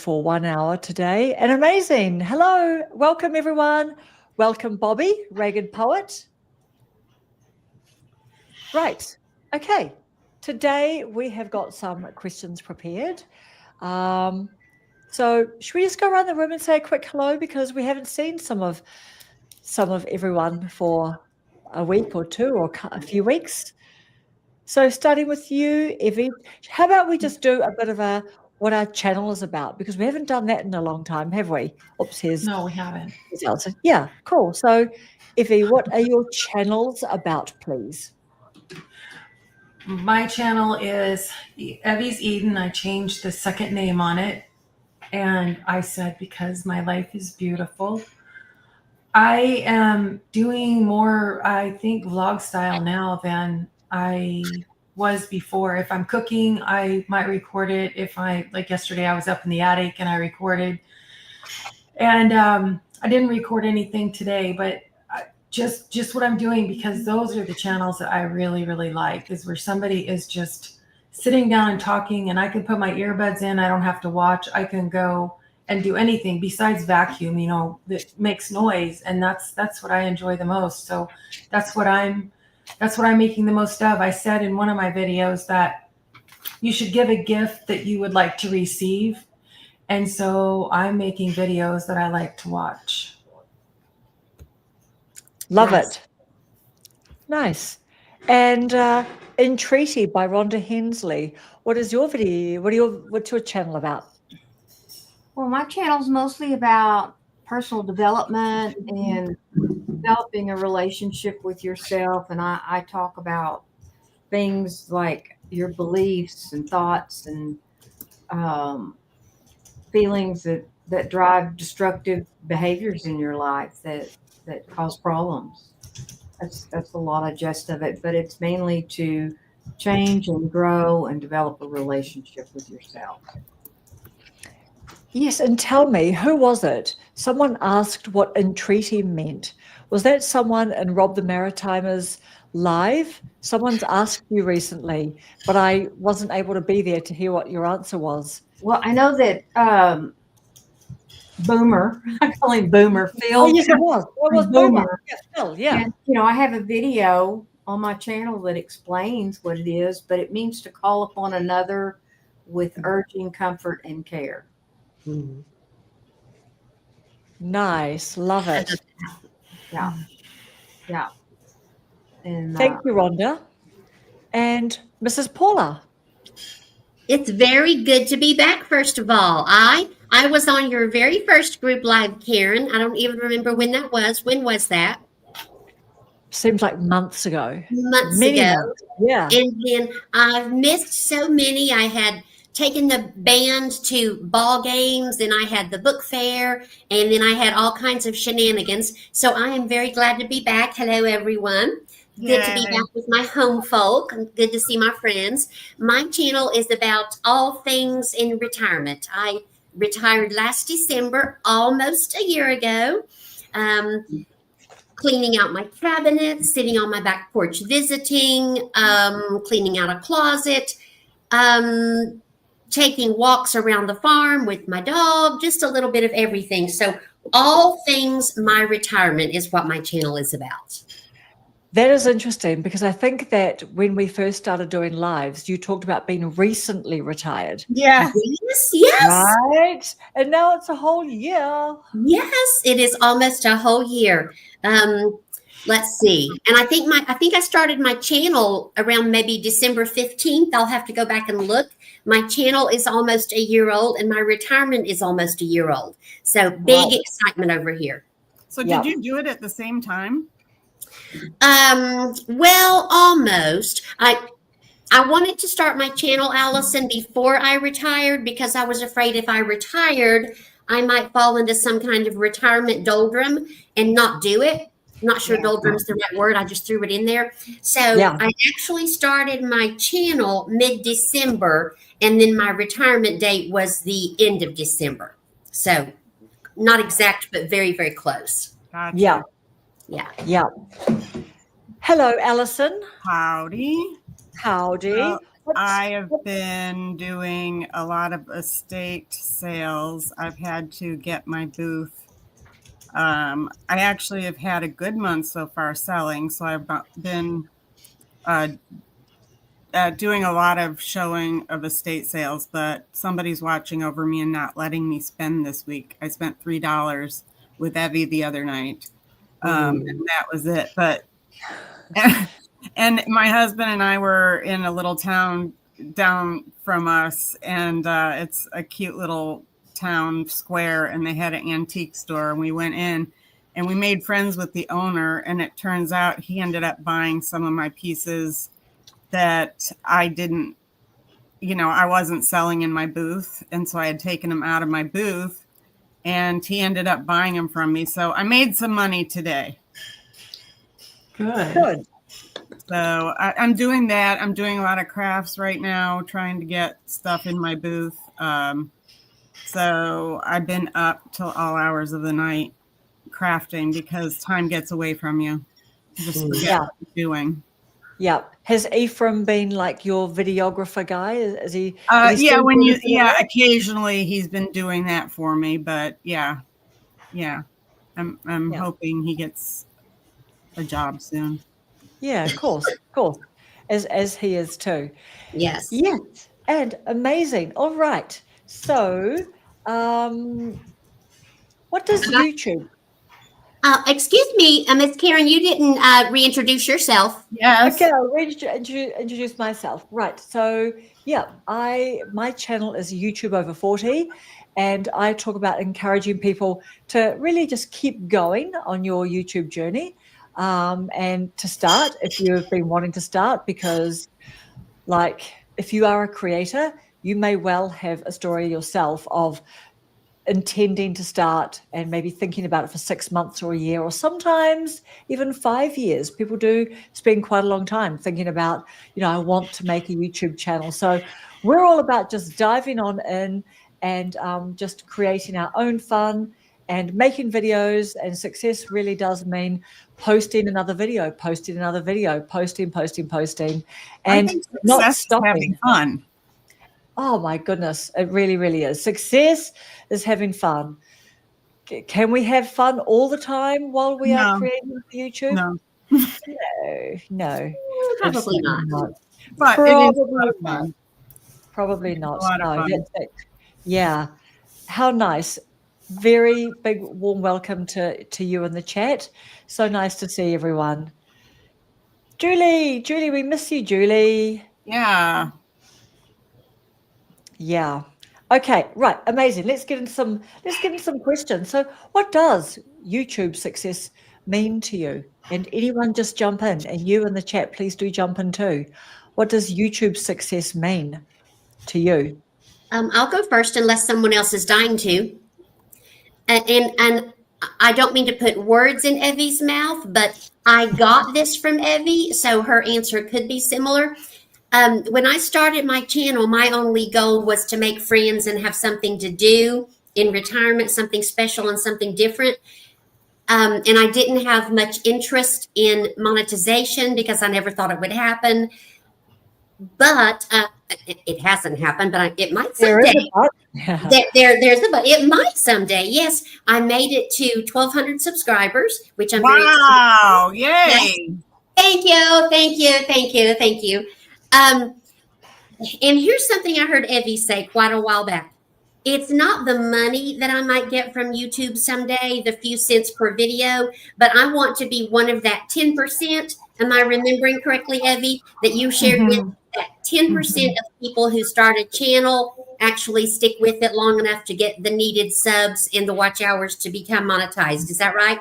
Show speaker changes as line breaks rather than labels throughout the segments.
for 1 hour today. And amazing. Hello. Welcome, everyone. Welcome, Bobby, Ragged Poet. Right. Okay. Today we have got some questions prepared. So should we just go around the room and say a quick hello, because we haven't seen some of everyone for a week or two or a few weeks. So starting with you, Evie, how about we just do a bit of what our channel is about, because we haven't done that in a long time, have we? Oops,
No, we haven't.
Yeah, cool. So Evie, what are your channels about, please?
My channel is Evie's Eden. I changed the second name on it, and I said because my life is beautiful. I am doing more, I think, vlog style now than I was before. If I'm cooking, I might record it. Like yesterday, I was up in the attic and I recorded. And I didn't record anything today, but just what I'm doing, because those are the channels that I really, really like, is where somebody is just sitting down and talking, and I can put my earbuds in. I don't have to watch. I can go and do anything besides vacuum, that makes noise. And that's what I enjoy the most. So that's what I'm making the most of. I said in one of my videos that you should give a gift that you would like to receive. And so I'm making videos that I like to watch.
Love it. Nice. And Entreaty by Rhonda Hensley. What is your video? What's your channel about?
Well, my channel's mostly about personal development and developing a relationship with yourself. And I talk about things like your beliefs and thoughts and feelings that drive destructive behaviors in your life that cause problems. That's a lot of gist of it, but it's mainly to change and grow and develop a relationship with yourself.
Yes, and tell me, who was it? Someone asked what entreaty meant. Was that someone in Rob the Maritimer's live? Someone's asked you recently, but I wasn't able to be there to hear what your answer was.
Well, I know that Boomer, I call him Boomer, Phil.
Oh, yes, it was. It was Boomer. Yes, Phil, yeah.
And, I have a video on my channel that explains what it is, but it means to call upon another with urging comfort and care.
Mm-hmm. Nice. Love it.
Yeah. Yeah. And
thank you, Rhonda. And Mrs. Paula.
It's very good to be back, first of all. I was on your very first group live, Karen. I don't even remember when that was. When was that?
Seems like months ago.
Many ago.
Months. Yeah.
And then I've missed so many. I had taken the band to ball games, and I had the book fair, and then I had all kinds of shenanigans. So I am very glad to be back. Hello, everyone. Good to be back with my home folk. Good to see my friends. My channel is about all things in retirement. I retired last December, almost a year ago. Cleaning out my cabinet, sitting on my back porch visiting, cleaning out a closet, taking walks around the farm with my dog, just a little bit of everything. So all things my retirement is what my channel is about.
That is interesting, because I think that when we first started doing lives, you talked about being recently retired.
Yes.
Right. And now it's a whole year.
Yes, it is almost a whole year. Let's see. And I think I started my channel around maybe December 15th. I'll have to go back and look. My channel is almost a year old, and my retirement is almost a year old. So big excitement over here.
So did you do it at the same time?
Well, almost. I wanted to start my channel, Allison, before I retired, because I was afraid if I retired, I might fall into some kind of retirement doldrum and not do it. I'm not sure doldrum is the right word. I just threw it in there. So I actually started my channel mid-December, and then my retirement date was the end of December. So not exact, but very, very close.
Gotcha.
Yeah.
Hello, Allison.
Howdy.
Howdy.
I have been doing a lot of estate sales. I've had to get my booth. I actually have had a good month so far selling, so I've been doing a lot of showing of estate sales, but somebody's watching over me and not letting me spend this week. I spent $3 with Evie the other night, and that was it. But and my husband and I were in a little town down from us, and it's a cute little town square, and they had an antique store, and we went in and we made friends with the owner, and it turns out he ended up buying some of my pieces that I didn't, I wasn't selling in my booth. And so I had taken them out of my booth, and he ended up buying them from me. So I made some money today.
Good.
So I'm doing that. I'm doing a lot of crafts right now, trying to get stuff in my booth. So I've been up till all hours of the night crafting because time gets away from you. You just forget what you're doing.
Yeah. Has Ephraim been like your videographer guy? Is he?
Occasionally he's been doing that for me, but yeah. I'm hoping he gets a job soon.
Yeah, of course, as he is too.
Yes.
Yes, and amazing. All right. So, what does YouTube?
Excuse me, Miss Karen, you didn't reintroduce yourself.
Yes.
Okay, I'll introduce myself. Right. So, yeah, my channel is YouTube Over 40, and I talk about encouraging people to really just keep going on your YouTube journey, and to start if you've been wanting to start, because, like, if you are a creator, you may well have a story yourself of intending to start and maybe thinking about it for 6 months or a year, or sometimes even 5 years. People do spend quite a long time thinking about, I want to make a YouTube channel. So we're all about just diving on in and just creating our own fun and making videos. And success really does mean posting another video, posting, and not stopping.
Having fun.
Oh my goodness, it really, really is. Success is having fun. Can we have fun all the time while we are creating for YouTube?
No.
No.
Probably not.
But
Probably
it is a lot of
not.
fun.
Probably not.
A lot of fun.
That's it. Yeah. How nice. Very big warm welcome to you in the chat. So nice to see everyone. Julie, we miss you, Julie.
Yeah.
Yeah. Okay. Right. Amazing. Let's get into some questions. So, what does YouTube success mean to you? And anyone just jump in, and you in the chat, please do jump in too. What does YouTube success mean to you?
I'll go first unless someone else is dying to. And I don't mean to put words in Evie's mouth, but I got this from Evie, so her answer could be similar. When I started my channel, my only goal was to make friends and have something to do in retirement, something special and something different. And I didn't have much interest in monetization because I never thought it would happen. But it hasn't happened, but it might someday. There's a but. It might someday. Yes, I made it to 1,200 subscribers, which I'm very excited.
Yay!
Yes. Thank you. And here's something I heard Evie say quite a while back. It's not the money that I might get from YouTube someday, the few cents per video, but I want to be one of that 10%. Am I remembering correctly, Evie, that you shared with that 10% of people who start a channel actually stick with it long enough to get the needed subs and the watch hours to become monetized? Is that right?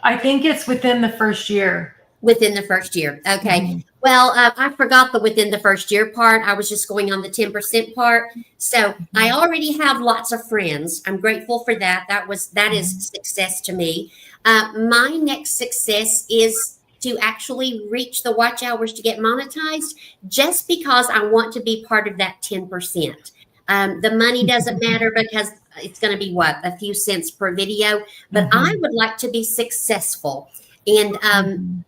I think it's within the first year.
Within the first year. Okay. Well, I forgot the within the first year part. I was just going on the 10% part. So I already have lots of friends. I'm grateful for that. That is success to me. My next success is to actually reach the watch hours to get monetized, just because I want to be part of that 10%. The money doesn't matter because it's going to be a few cents per video, but I would like to be successful. And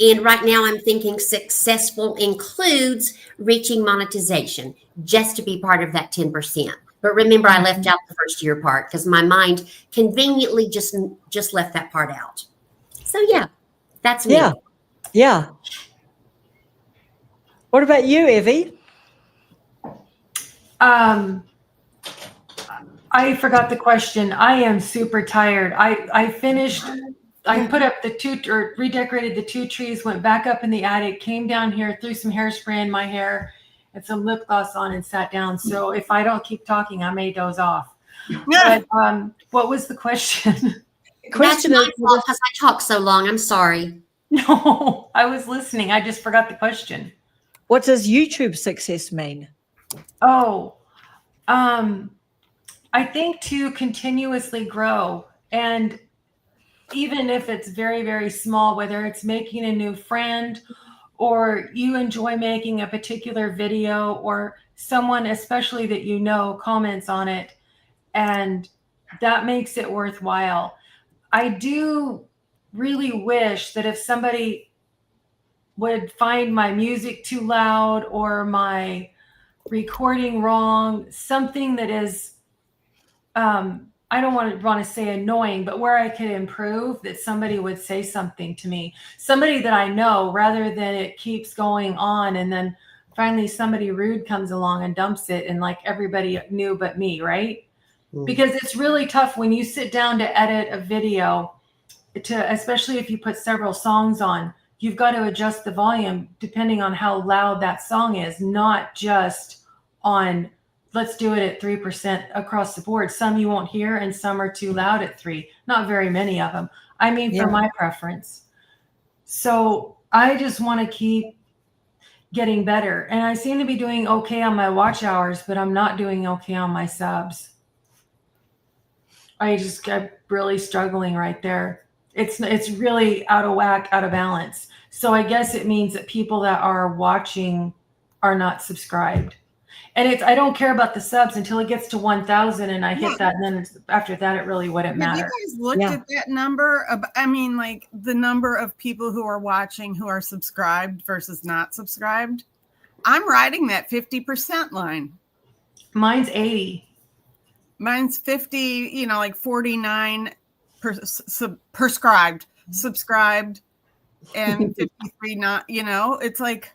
And right now I'm thinking successful includes reaching monetization, just to be part of that 10%. But remember, I left out the first year part because my mind conveniently just left that part out. So yeah, that's me.
Yeah. Yeah. What about you, Evie?
I forgot the question. I am super tired. I finished. I put up redecorated the 2 trees, went back up in the attic, came down here, threw some hairspray in my hair and some lip gloss on and sat down. So if I don't keep talking, I may doze off. But what was the question?
That's my fault because I talk so long. I'm sorry.
No, I was listening. I just forgot the question.
What does YouTube success mean?
Oh, I think to continuously grow, and even if it's very, very small, whether it's making a new friend or you enjoy making a particular video or someone, especially that you know, comments on it, and that makes it worthwhile. I do really wish that if somebody would find my music too loud or my recording wrong, something that is I don't want to say annoying, but where I could improve, that somebody would say something to me, somebody that I know, rather than it keeps going on and then finally somebody rude comes along and dumps it and like everybody knew but me, right? Because it's really tough when you sit down to edit a video, especially if you put several songs on, you've got to adjust the volume depending on how loud that song is, not just on let's do it at 3% across the board. Some you won't hear and some are too loud at 3. Not very many of them. I mean, for my preference. So I just want to keep getting better. And I seem to be doing okay on my watch hours, but I'm not doing okay on my subs. I'm really struggling right there. It's really out of whack, out of balance. So I guess it means that people that are watching are not subscribed. And I don't care about the subs until it gets to 1,000 and I hit that. And then after that, it really wouldn't matter.
Have you guys looked at that number? I mean, like the number of people who are watching who are subscribed versus not subscribed. I'm riding that 50% line.
Mine's 80.
Mine's 50, like 49 prescribed, subscribed, and 53 not, it's like,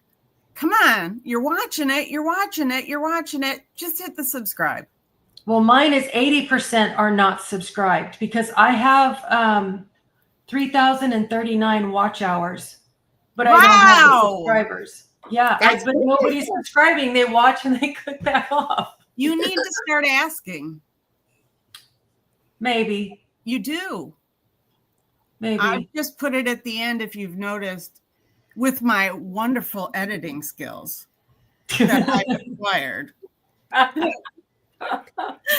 come on, you're watching it. Just hit the subscribe.
Well, mine is 80% are not subscribed because I have 3,039 watch hours, but I don't have the subscribers. Yeah, but nobody's subscribing. They watch and they click back off.
You need to start asking.
Maybe.
You do.
Maybe.
I just put it at the end if you've noticed. With my wonderful editing skills that I've acquired.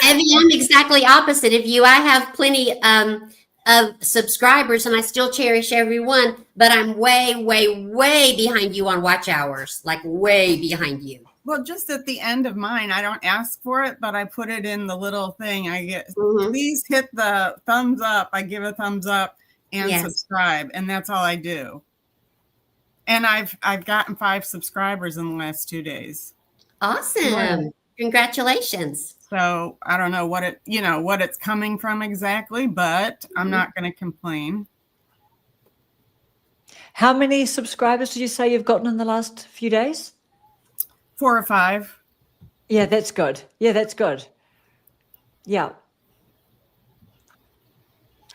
Evie, I'm exactly opposite of you. I have plenty of subscribers and I still cherish everyone, but I'm way, way, way behind you on watch hours, like way behind you.
Well, just at the end of mine, I don't ask for it, but I put it in the little thing. I get, please hit the thumbs up. I give a thumbs up and subscribe, and that's all I do. And I've gotten 5 subscribers in the last 2 days.
Awesome. Wow. Congratulations.
So I don't know what it's coming from exactly, but I'm not going to complain.
How many subscribers did you say you've gotten in the last few days?
4 or 5.
Yeah, that's good. Yeah.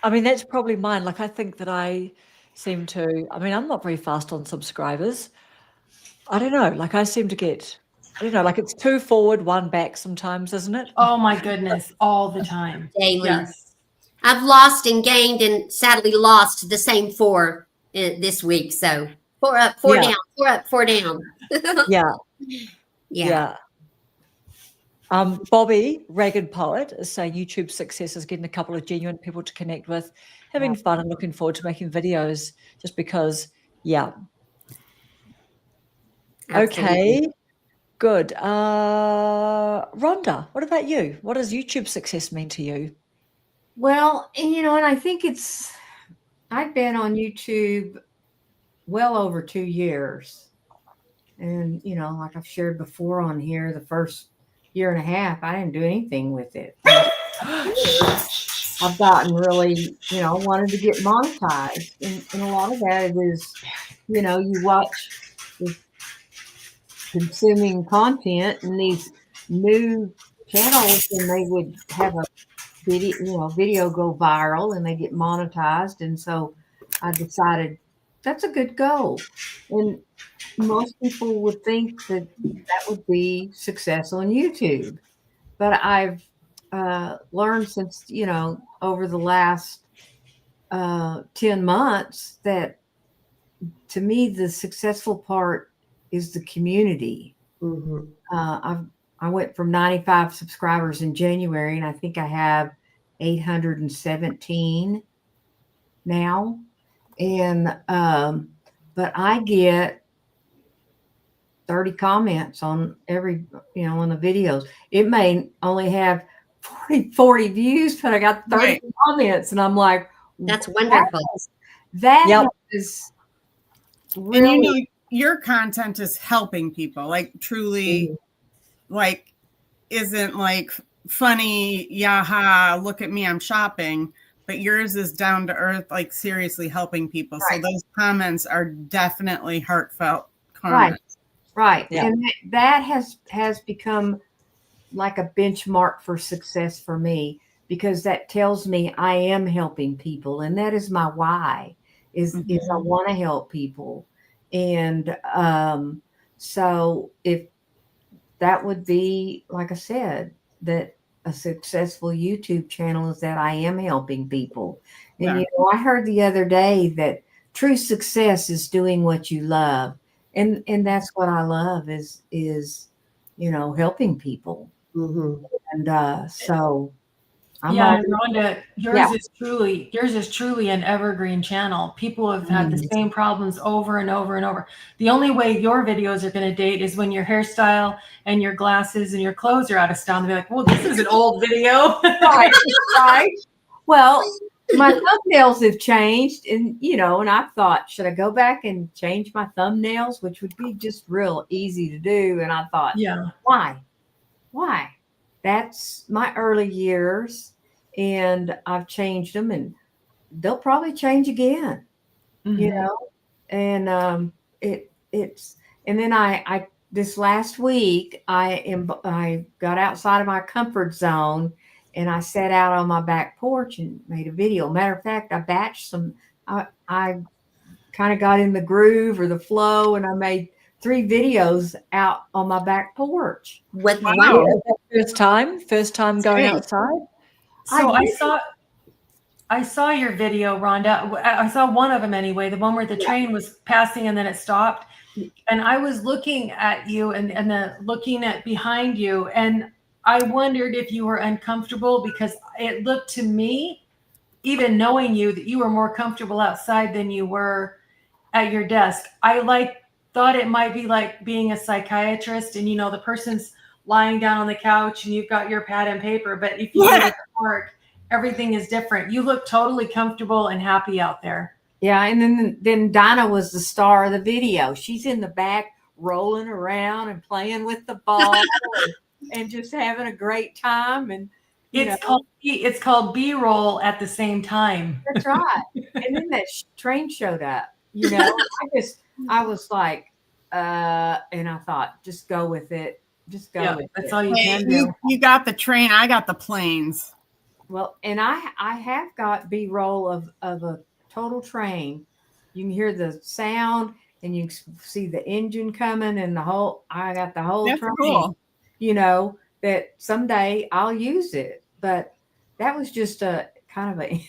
I mean, that's probably mine. Like, I think that I'm not very fast on subscribers. I don't know. Like, I seem to get, like it's 2 forward, 1 back sometimes, isn't it?
Oh my goodness. All the time.
Daily.
Yes.
I've lost and gained and sadly lost the same 4 this week. So 4 up, 4 down, 4 up, 4 down.
Yeah. Bobby, Ragged Poet, is saying YouTube success is getting a couple of genuine people to connect with, having fun and looking forward to making videos just because, Okay, good. Rhonda, what about you? What does YouTube success mean to you?
Well, and I think I've been on YouTube well over 2 years. And, you know, like I've shared before on here, the first year and a half, I didn't do anything with it. I've gotten really, you know, wanted to get monetized. And a lot of that is, you know, you watch this consuming content and these new channels, and they would have a video go viral and they get monetized. And so I decided that's a good goal. And most people would think that that would be success on YouTube. But I've learned since, you know, over the last 10 months that to me, the successful part is the community.
Mhm.
I went from 95 subscribers in January, and I think I have 817 now. And but I get 30 comments on every, you know, on the videos. It may only have 40 views, but I got 30
Right.
comments, and I'm like,
That's wonderful.
that
Yep.
is
And
really
you know, your content is helping people, like truly, like isn't like funny, yaha, look at me, I'm shopping. But yours is down to earth, like seriously helping people. So
Right.
those comments are definitely heartfelt
Right.
comments.
right.
Yeah.
And that has become like a benchmark for success for me, because that tells me I am helping people, and that is my why. Is I want to help people. And so if that would be, like I said, that a successful YouTube channel is that I am helping people. And
Yeah.
you know, I heard the other day that true success is doing what you love. And that's what I love is you know, helping people.
Mhm.
And so I'm
Yeah,
all,
and Rhonda,
Yeah.
yours is truly an evergreen channel. People have had the
Mhm.
same problems over and over and over. The only way your videos are going to date is when your hairstyle and your glasses and your clothes are out of style. And they'll be like, well, this is an old video.
right. Well, my thumbnails have changed, and you know, and I thought, should I go back and change my thumbnails, which would be just real easy to do. And I thought,
Yeah.
why? That's my early years, and I've changed them, and they'll probably change again, you
Mhm.
know. And it's and then I this last week I got outside of my comfort zone, and I sat out on my back porch and made a video. Matter of fact, I batched some. I kind of got in the groove or the flow, and I made 3 videos out on my back porch.
With
Wow.
one,
Is that first time going
Great.
outside?
So
I
I
did.
saw your video, Rhonda. I saw one of them anyway, the one where the train was passing and then it stopped. And I was looking at you and looking at behind you, and I wondered if you were uncomfortable, because it looked to me, even knowing you, that you were more comfortable outside than you were at your desk. I thought it might be like being a psychiatrist, and you know, the person's lying down on the couch and you've got your pad and paper, but if you go to the park, everything is different. You look totally comfortable and happy out there.
Yeah, and then Dinah was the star of the video. She's in the back rolling around and playing with the ball and just having a great time. And you know,
It's called B-roll at the same time.
that's right. And then that train showed up. You know, I was like, and I thought, just go with it. Just go
Yeah,
with
that's
it.
all you
Hey,
can do.
you got the train, I got the planes.
Well, and I have got B-roll of a total train. You can hear the sound, and you can see the engine coming, and I got the whole
That's
train.
cool.
You know, that someday I'll use it. But that was just a kind of a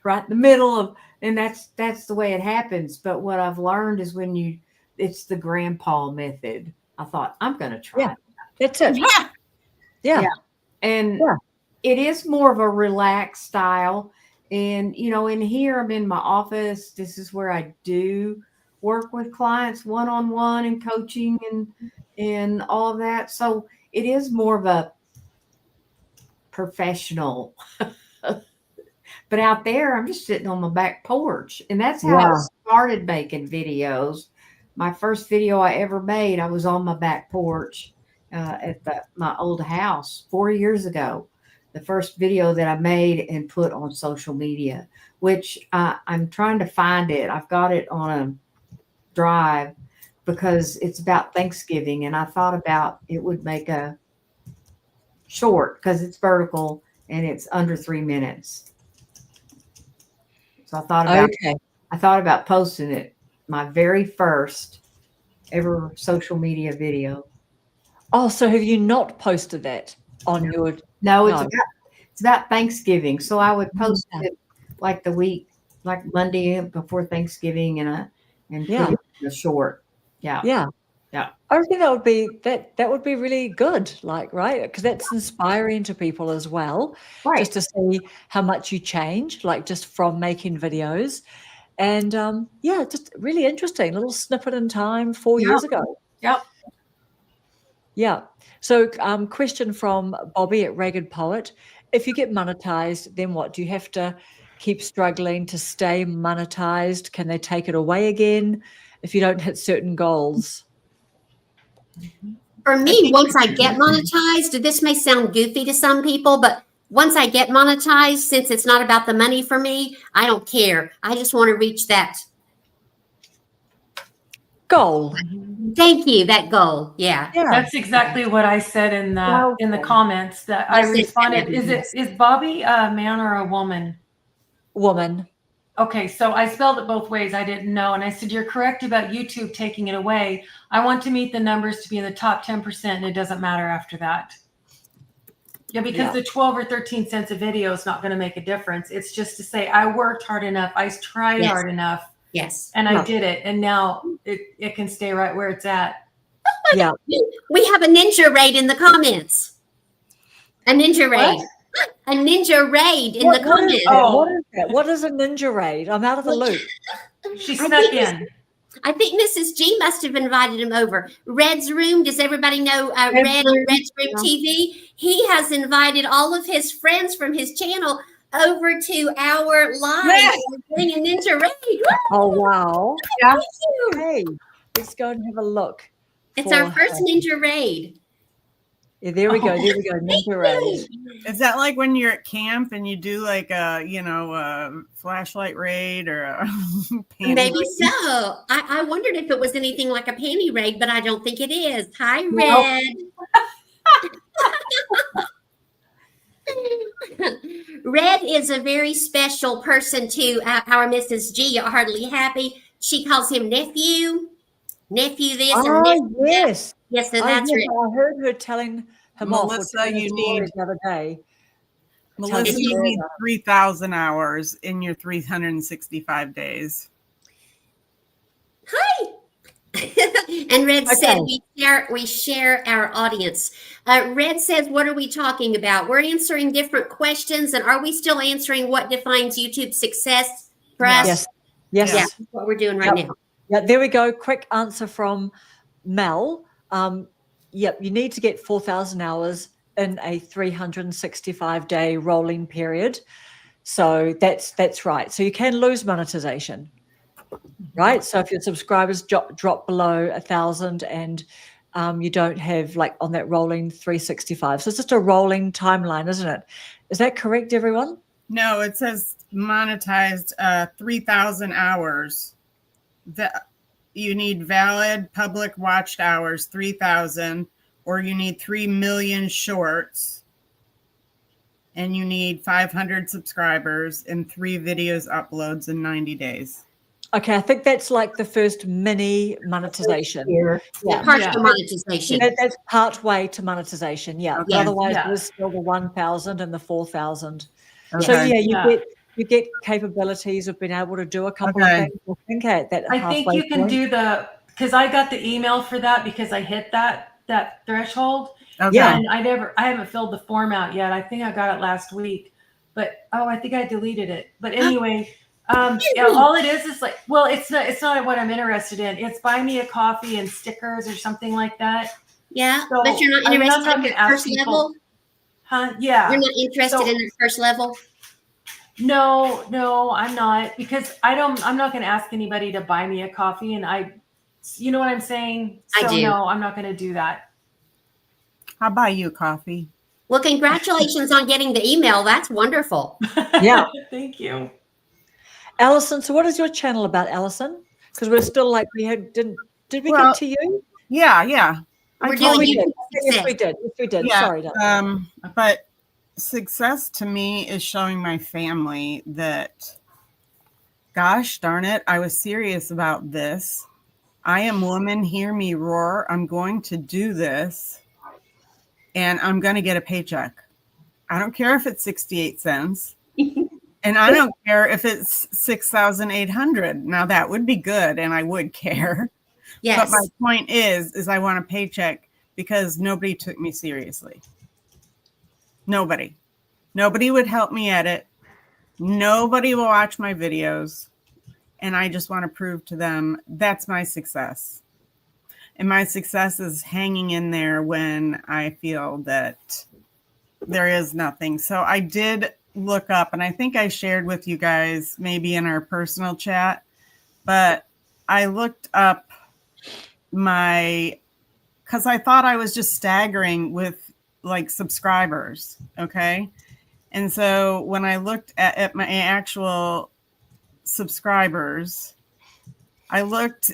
right in the middle of, and that's the way it happens. But what I've learned is it's the grandpa method. I thought, I'm going to try
Yeah.
it.
That's it.
Yeah.
Yeah.
And
Yeah.
it is more of a relaxed style. And, you know, in here, I'm in my office. This is where I do work with clients one-on-one and coaching and all of that. So it is more of a professional. But out there, I'm just sitting on my back porch. And that's how
Yeah.
it started making videos. My first video I ever made, I was on my back porch at my old house 4 years ago. The first video that I made and put on social media, which I'm trying to find it. I've got it on a drive because it's about Thanksgiving, and I thought about it would make a short because it's vertical and it's under 3 minutes. So I thought about posting it, my very first ever social media video.
Oh, so have you not posted that on your?
No,
No.
it's about Thanksgiving. So I would post
Okay.
it like the week, like Monday before Thanksgiving, and
Yeah.
put it in a short. Yeah.
Yeah.
Yeah.
I think that would be really good, like, right? Because that's inspiring to people as well,
Right.
just to see how much you change, like just from making videos. And yeah, just really interesting little snippet in time 4
Yeah.
years ago.
Yep.
Yeah. So question from Bobby at Ragged Poet. If you get monetized, then what? Do you have to keep struggling to stay monetized? Can they take it away again if you don't hit certain goals?
For me, once I get monetized, this may sound goofy to some people, but once I get monetized, since it's not about the money for me, I don't care. I just want to reach that.
Goal.
Thank you. That goal. Yeah.
Yeah.
That's exactly what I said in the comments that I
I said
responded.
that.
Is Bobby a man or a woman?
Woman.
Okay, so I spelled it both ways. I didn't know. And I said, you're correct about YouTube taking it away. I want to meet the numbers to be in the top 10%, and it doesn't matter after that. Yeah, because
Yeah.
the 12 or 13 cents a video is not going to make a difference. It's just to say, I worked hard enough. I tried
Yes.
hard enough,
Yes.
and
Yeah.
I did it. And now it can stay right where it's at.
Yeah.
We have a ninja raid in the comments. A ninja raid.
What?
A ninja raid in the
What is
comments.
that?
Oh.
What is that? What is a ninja raid? I'm out of the loop.
She
I
snuck
think
in.
I think Mrs. G must have invited him over. Red's Room. Does everybody know Red on Red's Room
Yeah.
TV? He has invited all of his friends from his channel over to our live.
Yes.
We're doing a ninja raid. Woo!
Oh wow.
Yeah.
Thank you.
Hey, let's go and have a look.
It's our
for
first
her.
ninja raid.
Yeah, there we go.
Oh.
There we go. Ninja raid.
Is that like when you're at camp and you do like a flashlight raid or a panty
Maybe
raid?
so. I wondered if it was anything like a panty raid, but I don't think it is. Hi,
Nope.
Red. Red is a very special person to our Mrs. G. Hardly Happy. She calls him nephew. Nephew this and
Oh
nephew that.
yes.
Yes, so
Oh,
that's
yes.
right.
I heard her telling him off. or
Melissa,
telling a
you
story
need-
the other day.
Melissa,
Tell
you
me
need 3,000 hours in your 365 days.
Hi. And Red said
Okay.
we share our audience. Red says, what are we talking about? We're answering different questions, and are we still answering what defines YouTube success for us?
Yes. Yes.
Yeah, that's what we're doing right now.
Yeah, there we go. Quick answer from Mel. Yep, you need to get 4,000 hours in a 365-day rolling period. So that's right. So you can lose monetization, right? So if your subscribers drop below 1,000 and you don't have like on that rolling 365. So it's just a rolling timeline, isn't it? Is that correct, everyone?
No, it says monetized 3,000 hours. You need valid public watched hours, 3,000, or you need 3 million shorts, and you need 500 subscribers and 3 videos uploads in 90 days.
Okay, I think that's like the first mini monetization.
Here.
Yeah.
Partial
Yeah.
monetization.
That's part way to monetization. Yeah.
Okay.
Otherwise,
Yeah.
there's still the 1,000 and the 4,000. So
Okay.
yeah,
Yeah.
you get capabilities of being able to do a couple
Okay.
of things. I think at that
I think
halfway
you can
point.
do because I got the email for that because I hit that threshold.
Okay.
Yeah.
And I haven't filled the form out yet. I think I got it last week, but I think I deleted it. But anyway, yeah, all it is like, well, it's not what I'm interested in. It's buy me a coffee and stickers or something like that.
Yeah,
So,
but you're not
I mean, I'm
interested
not
in
gonna
the
ask
first
people-
level?
Huh? Yeah.
You're not interested
So-
in the first level?
No, I'm not, because I'm not going to ask anybody to buy me a coffee, and you know what I'm saying?
I
So
do.
no, I'm not going to do that.
I'll buy you coffee.
Well, congratulations on getting the email. That's wonderful.
Yeah.
Thank you.
Allison, so what is your channel about, Allison? Because we're still like, did we
Well,
get to you?
Yeah.
We're
Oh,
doing
we
YouTube
did. Yes,
success.
we did. Yes, we did.
Yeah.
Sorry. Darling.
But success to me is showing my family that, gosh darn it, I was serious about this. I am woman, hear me roar. I'm going to do this, and I'm going to get a paycheck. I don't care if it's 68 cents. And I don't care if it's 6,800. Now that would be good, and I would care.
Yes.
But my point is I want a paycheck because nobody took me seriously. Nobody would help me edit. Nobody will watch my videos. And I just want to prove to them that's my success. And my success is hanging in there when I feel that there is nothing. So I did look up, and I think I shared with you guys maybe in our personal chat, but I looked up because I thought I was just staggering with like subscribers. Okay. And so when I looked at my actual subscribers, I looked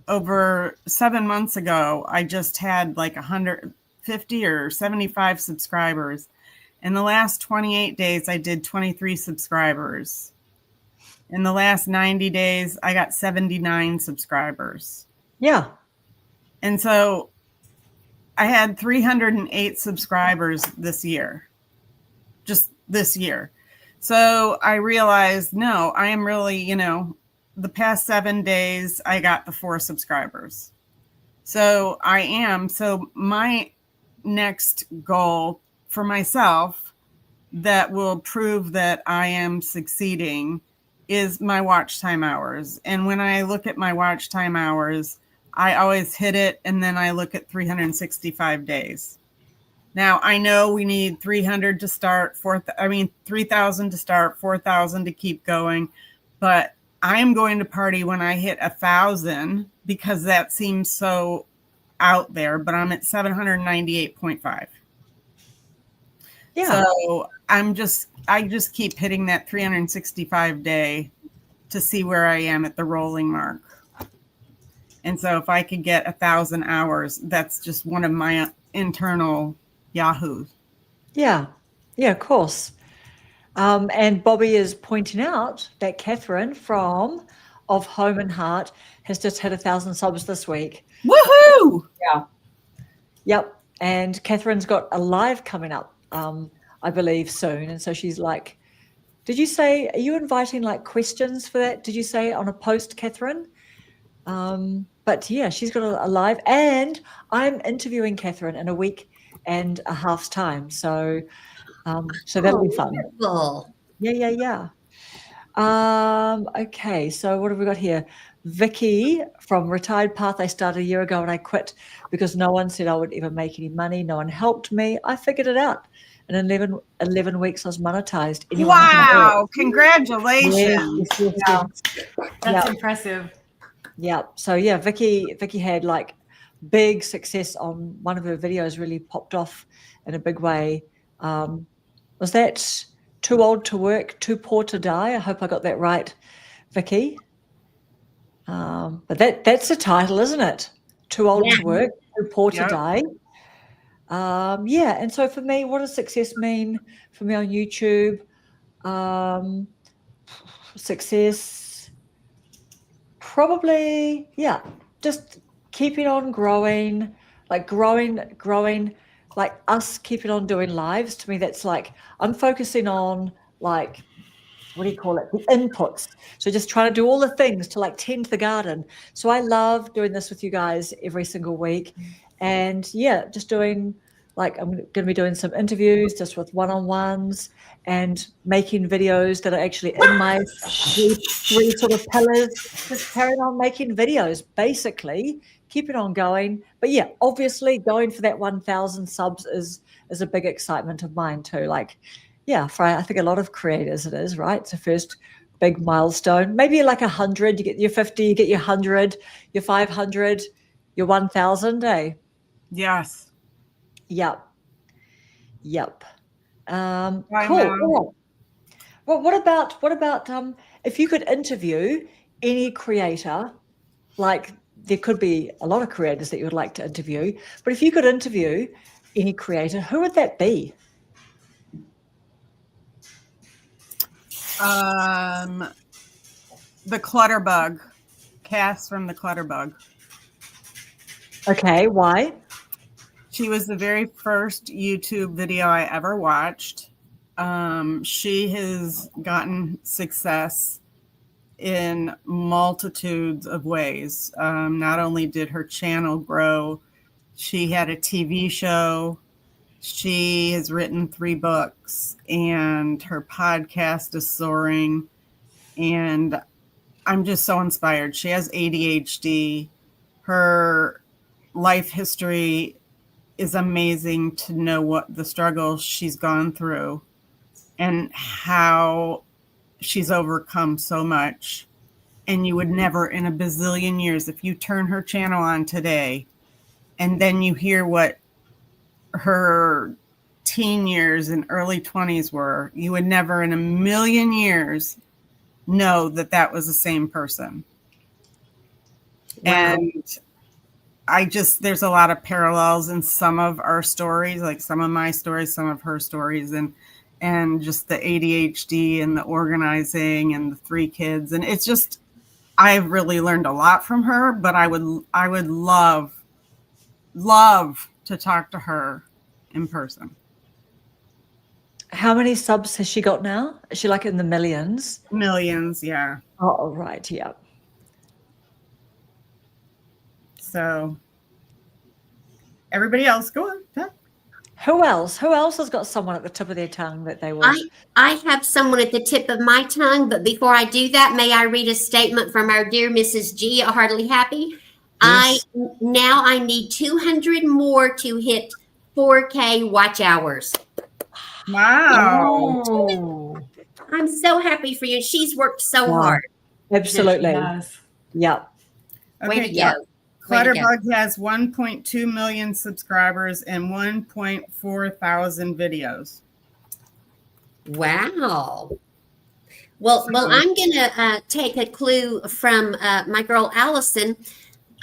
over 7 months ago, I just had like 150 or 75 subscribers. In the last 28 days, I did 23 subscribers. In the last 90 days, I got 79 subscribers.
Yeah.
And so I had 308 subscribers this year, just this year. So I realized, no, I am really, the past 7 days, I got the 4 subscribers. So my next goal for myself that will prove that I am succeeding is my watch time hours. And when I look at my watch time hours, I always hit it, and then I look at 365 days. Now, I know we need 300 to start, 3,000 to start, 4,000 to keep going, but I am going to party when I hit 1,000 because that seems so out there, but I'm at 798.5.
Yeah.
So I just keep hitting that 365 day to see where I am at the rolling mark. And so if I could get 1,000 hours, that's just one of my internal yahoos.
Yeah. Yeah, of course. And Bobby is pointing out that Catherine from Of Home and Heart has just hit 1,000 subs this week.
Woohoo!
Yeah.
Yep. And Catherine's got a live coming up, I believe, soon. And so she's like, did you say, are you inviting like questions for that? Did you say on a post, Catherine? But yeah, she's got a live, and I'm interviewing Catherine in a week and a half's time. So that'll be fun.
Wonderful.
Yeah. Okay, so what have we got here? Vicky from Retired Path. I started a year ago and I quit because no one said I would ever make any money. No one helped me. I figured it out. In 11 weeks, I was monetized. Anyone can do it.
Wow! Congratulations!
Yes.
That's impressive.
Yeah. So yeah, Vicky had like big success on one of her videos, really popped off in a big way. Was that Too Old to Work, Too Poor to Die? I hope I got that right, Vicky. But that's the title, isn't it? Too Old to Work, Too Poor to Die. And so for me, what does success mean for me on YouTube? Success, probably, just keeping on growing, like growing, like us keeping on doing lives. To me, that's like, I'm focusing on like, what do you call it? The inputs. So just trying to do all the things to like tend the garden. So I love doing this with you guys every single week. And just doing, like, I'm going to be doing some interviews just with one-on-ones and making videos that are actually in my three sort of pillars, just carrying on making videos, basically keep it on going. But yeah, obviously going for that 1,000 subs is a big excitement of mine too. Like, yeah, for I think a lot of creators it is, right? It's the first big milestone. Maybe like 100, you get your 50, you get your 100, your 500, your 1,000, eh?
Yes.
Yep. Yep.
Bye
Cool.
now.
All right. Well, what about if you could interview any creator, like there could be a lot of creators that you would like to interview, but if you could interview any creator, who would that be?
The Clutterbug, Cass from the Clutterbug.
Okay, why?
She was the very first YouTube video I ever watched. She has gotten success in multitudes of ways. Not only did her channel grow, she had a TV show. She has written 3 books, and her podcast is soaring. And I'm just so inspired. She has ADHD. Her life history is amazing to know what the struggles she's gone through and how she's overcome so much. And you would never in a bazillion years, if you turn her channel on today and then you hear what her teen years and early 20s were, you would never in a million years know that that was the same person.
Wow.
And there's a lot of parallels in some of our stories, like some of my stories, some of her stories, and just the ADHD and the organizing and the 3 kids. And it's just, I've really learned a lot from her, but I would love to talk to her in person.
How many subs has she got now? Is she like in the millions?
Millions, yeah.
Oh, right, yeah.
So everybody else, go on. Yeah.
Who else? Who else has got someone at the tip of their tongue that they will?
I have someone at the tip of my tongue, but before I do that, may I read a statement from our dear Mrs. G at Hardly Happy?
Yes.
I need 200 more to hit 4K watch hours.
Wow.
Oh,
I'm so happy for you. She's worked so
Wow.
hard.
absolutely.
Yes.
Yeah.
Way to
yeah.
go. Way to go.
Clutterbug has 1.2 million subscribers and 1.4 thousand videos.
Wow. Well, I'm gonna take a clue from my girl Allison.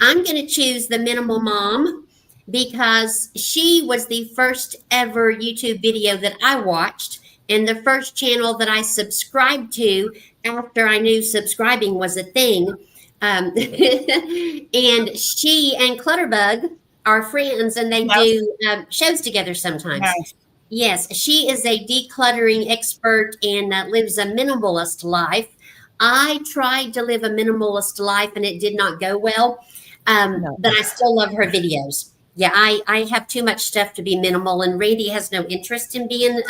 I'm gonna choose the Minimal Mom because she was the first ever YouTube video that I watched and the first channel that I subscribed to after I knew subscribing was a thing. And she and Clutterbug are friends, and they do shows together sometimes.
Yes.
Yes, she is a decluttering expert and lives a minimalist life. I tried to live a minimalist life and it did not go well, but I still love her videos. Yeah, I have too much stuff to be minimal, and Randy has no interest in being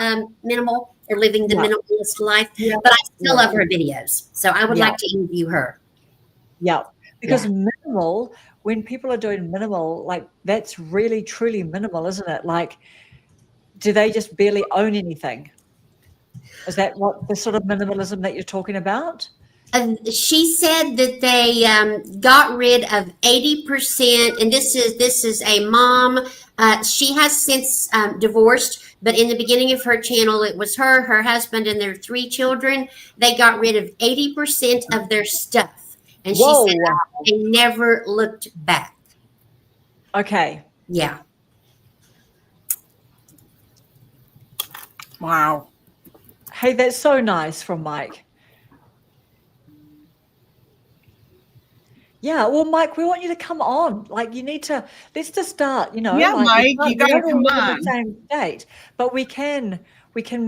minimal or living the minimalist life, but I still love her videos. So I would like to interview her.
Yeah. Because minimal, when people are doing minimal, like that's really, truly minimal, isn't it? Like, do they just barely own anything? Is that what the sort of minimalism that you're talking about?
She said that they got rid of 80%, and this is a mom. She has since divorced, but in the beginning of her channel, it was her husband, and their 3 children. They got rid of 80% of their stuff, and she said they never looked back.
Okay.
Yeah.
Wow.
Hey, that's so nice from Mike. Yeah, well, Mike, we want you to come on. Like, you need to, let's just start,
Yeah,
like,
Mike, you gotta come
in
on.
the same state, but we can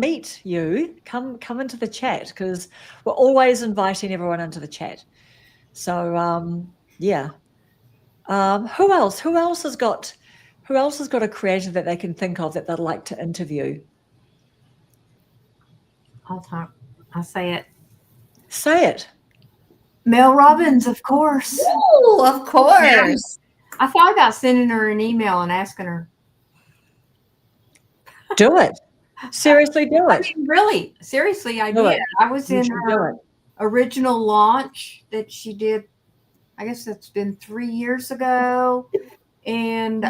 meet you. Come into the chat, because we're always inviting everyone into the chat. So, yeah. Who else has got a creator that they can think of that they'd like to interview?
I'll talk. I'll say it.
Say it.
Mel Robbins, of course.
Oh, of course.
I thought about sending her an email and asking her.
Do it. Seriously, do
I
it.
mean, really, seriously, I
Do
did.
it.
I was
You
in
should do
her
it.
original launch that she did. I guess it's been 3 years ago, and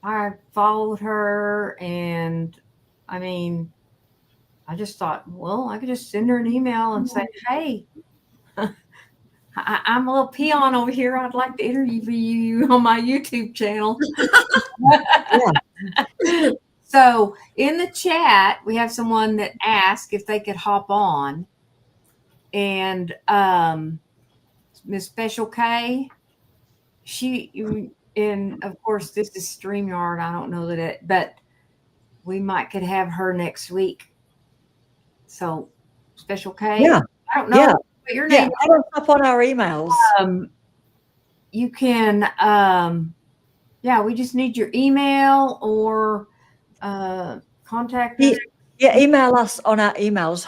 I followed her, and I mean, I just thought, well, I could just send her an email and say, hey, I'm a little peon over here. I'd like to interview you on my YouTube channel. So in the chat, we have someone that asked if they could hop on. And Miss Special K, and of course, this is StreamYard. I don't know but we could have her next week. So Special K,
Yeah.
I don't know
Yeah.
what your
Yeah.
name
Add us up on our emails.
you can we just need your email or contact us.
Yeah, email us on our emails.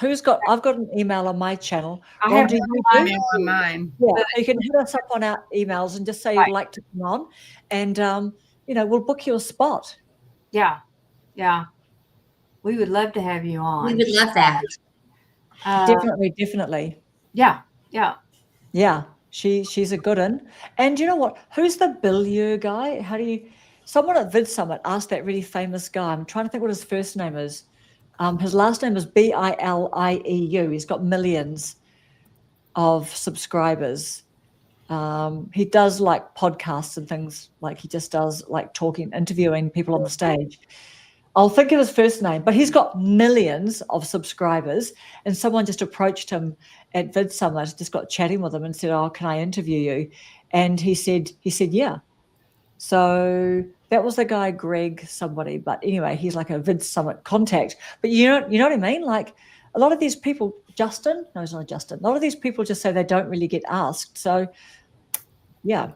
I've got an email on my channel.
I
Ron,
have
do
it
you
on
do?
Email on mine.
Yeah, you can hit us up on our emails and just say you'd like to come on, and we'll book you a spot.
Yeah, we would love to have you on.
We would love that.
Definitely.
Yeah.
Yeah, she's a good one. And you know what? Who's the Bilieu guy? Someone at Vid Summit asked that really famous guy. I'm trying to think what his first name is. His last name is Bilieu. He's got millions of subscribers. He does like podcasts and things, like he just does like interviewing people on the stage. I'll think of his first name, but he's got millions of subscribers, and someone just approached him at Vid Summit, just got chatting with him and said, "Oh, can I interview you?" And he said, yeah. So that was the guy, Greg somebody. But anyway, he's like a Vid Summit contact. But you know what I mean? Like a lot of these people, Justin, no, it's not Justin. A lot of these people just say they don't really get asked. So yeah.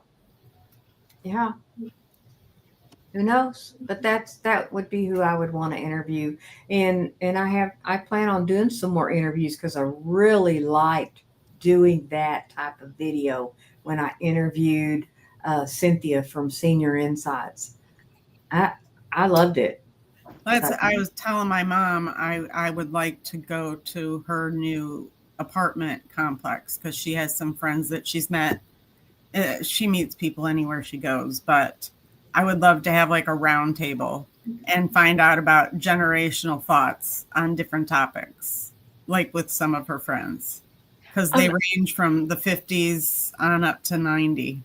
Who knows? But that would be who I would want to interview. And I plan on doing some more interviews because I really liked doing that type of video when I interviewed Cynthia from Senior Insights. I loved it.
I was telling my mom I would like to go to her new apartment complex because she has some friends that she's met. She meets people anywhere she goes, but I would love to have like a round table and find out about generational thoughts on different topics, like with some of her friends, because they range from the 50s on up to 90.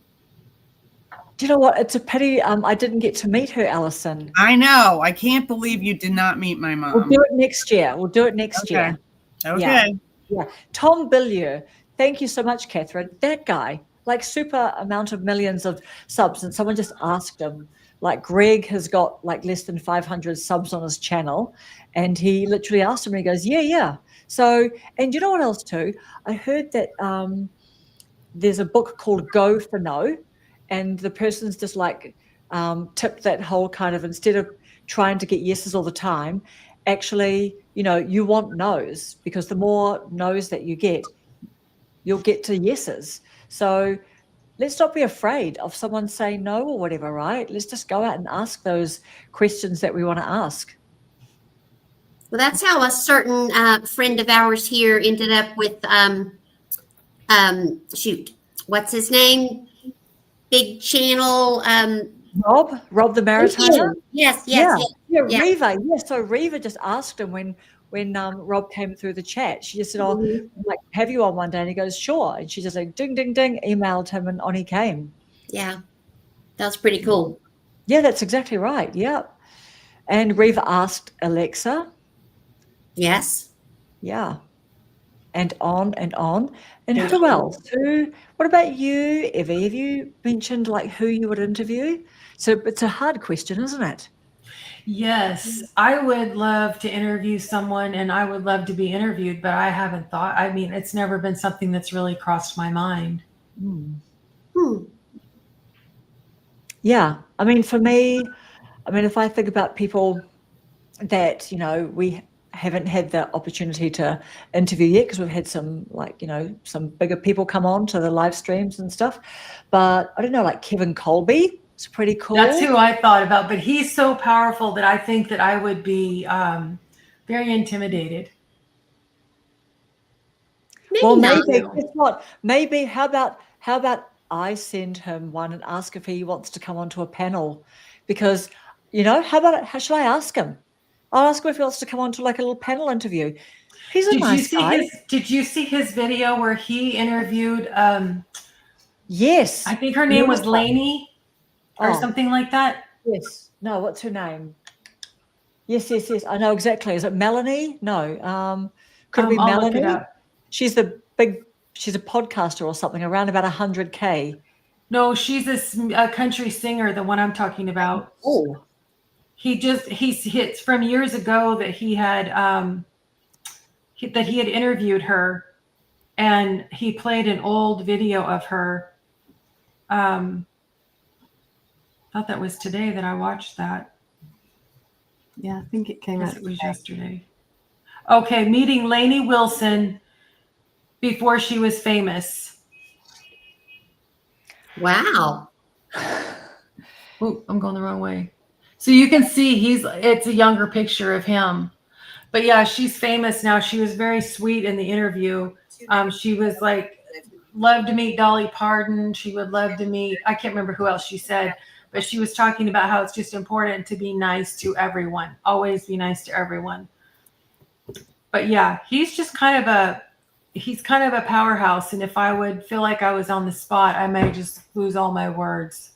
Do you know what? It's a pity I didn't get to meet her, Alison.
I know. I can't believe you did not meet my mom.
We'll do it next year. year.
Okay.
Yeah. Tom Bilieu. Thank you so much, Catherine. That guy, like super amount of millions of subs, and someone just asked him, like Greg has got like less than 500 subs on his channel, and he literally asked him, and he goes, yeah. So, and you know what else too? I heard that there's a book called Go for No, and the person's just like tipped that whole kind of, instead of trying to get yeses all the time, actually, you want no's, because the more no's that you get, you'll get to yeses. So let's not be afraid of someone saying no or whatever, right? Let's just go out and ask those questions that we want to ask.
Well, that's how a certain friend of ours here ended up with, what's his name? Big channel.
Rob the Maritimer?
Yes.
Yeah, Reva. Yeah, so Reva just asked him when Rob came through the chat. She just said, like, have you on one day? And he goes, sure. And she just like, ding, ding, ding, emailed him, and on he came.
Yeah, that's pretty cool.
Yeah, that's exactly right. Yeah. And Reva asked Alexa.
Yes.
Yeah. And on and on. And who else? What about you, Evie? Have you mentioned like who you would interview? So it's a hard question, isn't it?
Yes, I would love to interview someone, and I would love to be interviewed, but I haven't thought. I mean, it's never been something that's really crossed my mind.
Yeah. I mean, for me, if I think about people that, we haven't had the opportunity to interview yet because we've had some some bigger people come on to the live streams and stuff. But I don't know, like Kevin Colby. It's pretty cool.
That's who I thought about, but he's so powerful that I think that I would be very intimidated.
Well,
not.
maybe guess what? Maybe how about I send him one and ask if he wants to come onto a panel, because how should I ask him? I'll ask him if he wants to come onto like a little panel interview. He's a nice guy.
Did you see his video where he interviewed?
Yes.
I think her name was Lainey or
Oh.
something like that.
Yes. No, what's her name? Yes. I know exactly. Is it Melanie? No. Could it be
I'll look
Melanie?
it up.
She's a podcaster or something, around about 100K.
No, she's a country singer, the one I'm talking about.
Oh.
It's from years ago that he had interviewed her, and he played an old video of her. Thought that was today that I watched that.
Yeah, I think it came
Yes,
out.
it was yesterday. Okay, meeting Lainey Wilson before she was famous.
Wow.
Oh, I'm going the wrong way. So you can see it's a younger picture of him. But yeah, she's famous now. She was very sweet in the interview. She was like, love to meet Dolly Parton. She would love to meet, I can't remember who else she said, but she was talking about how it's just important to be nice to everyone. Always be nice to everyone. But yeah, he's kind of a powerhouse. And if I would feel like I was on the spot, I may just lose all my words.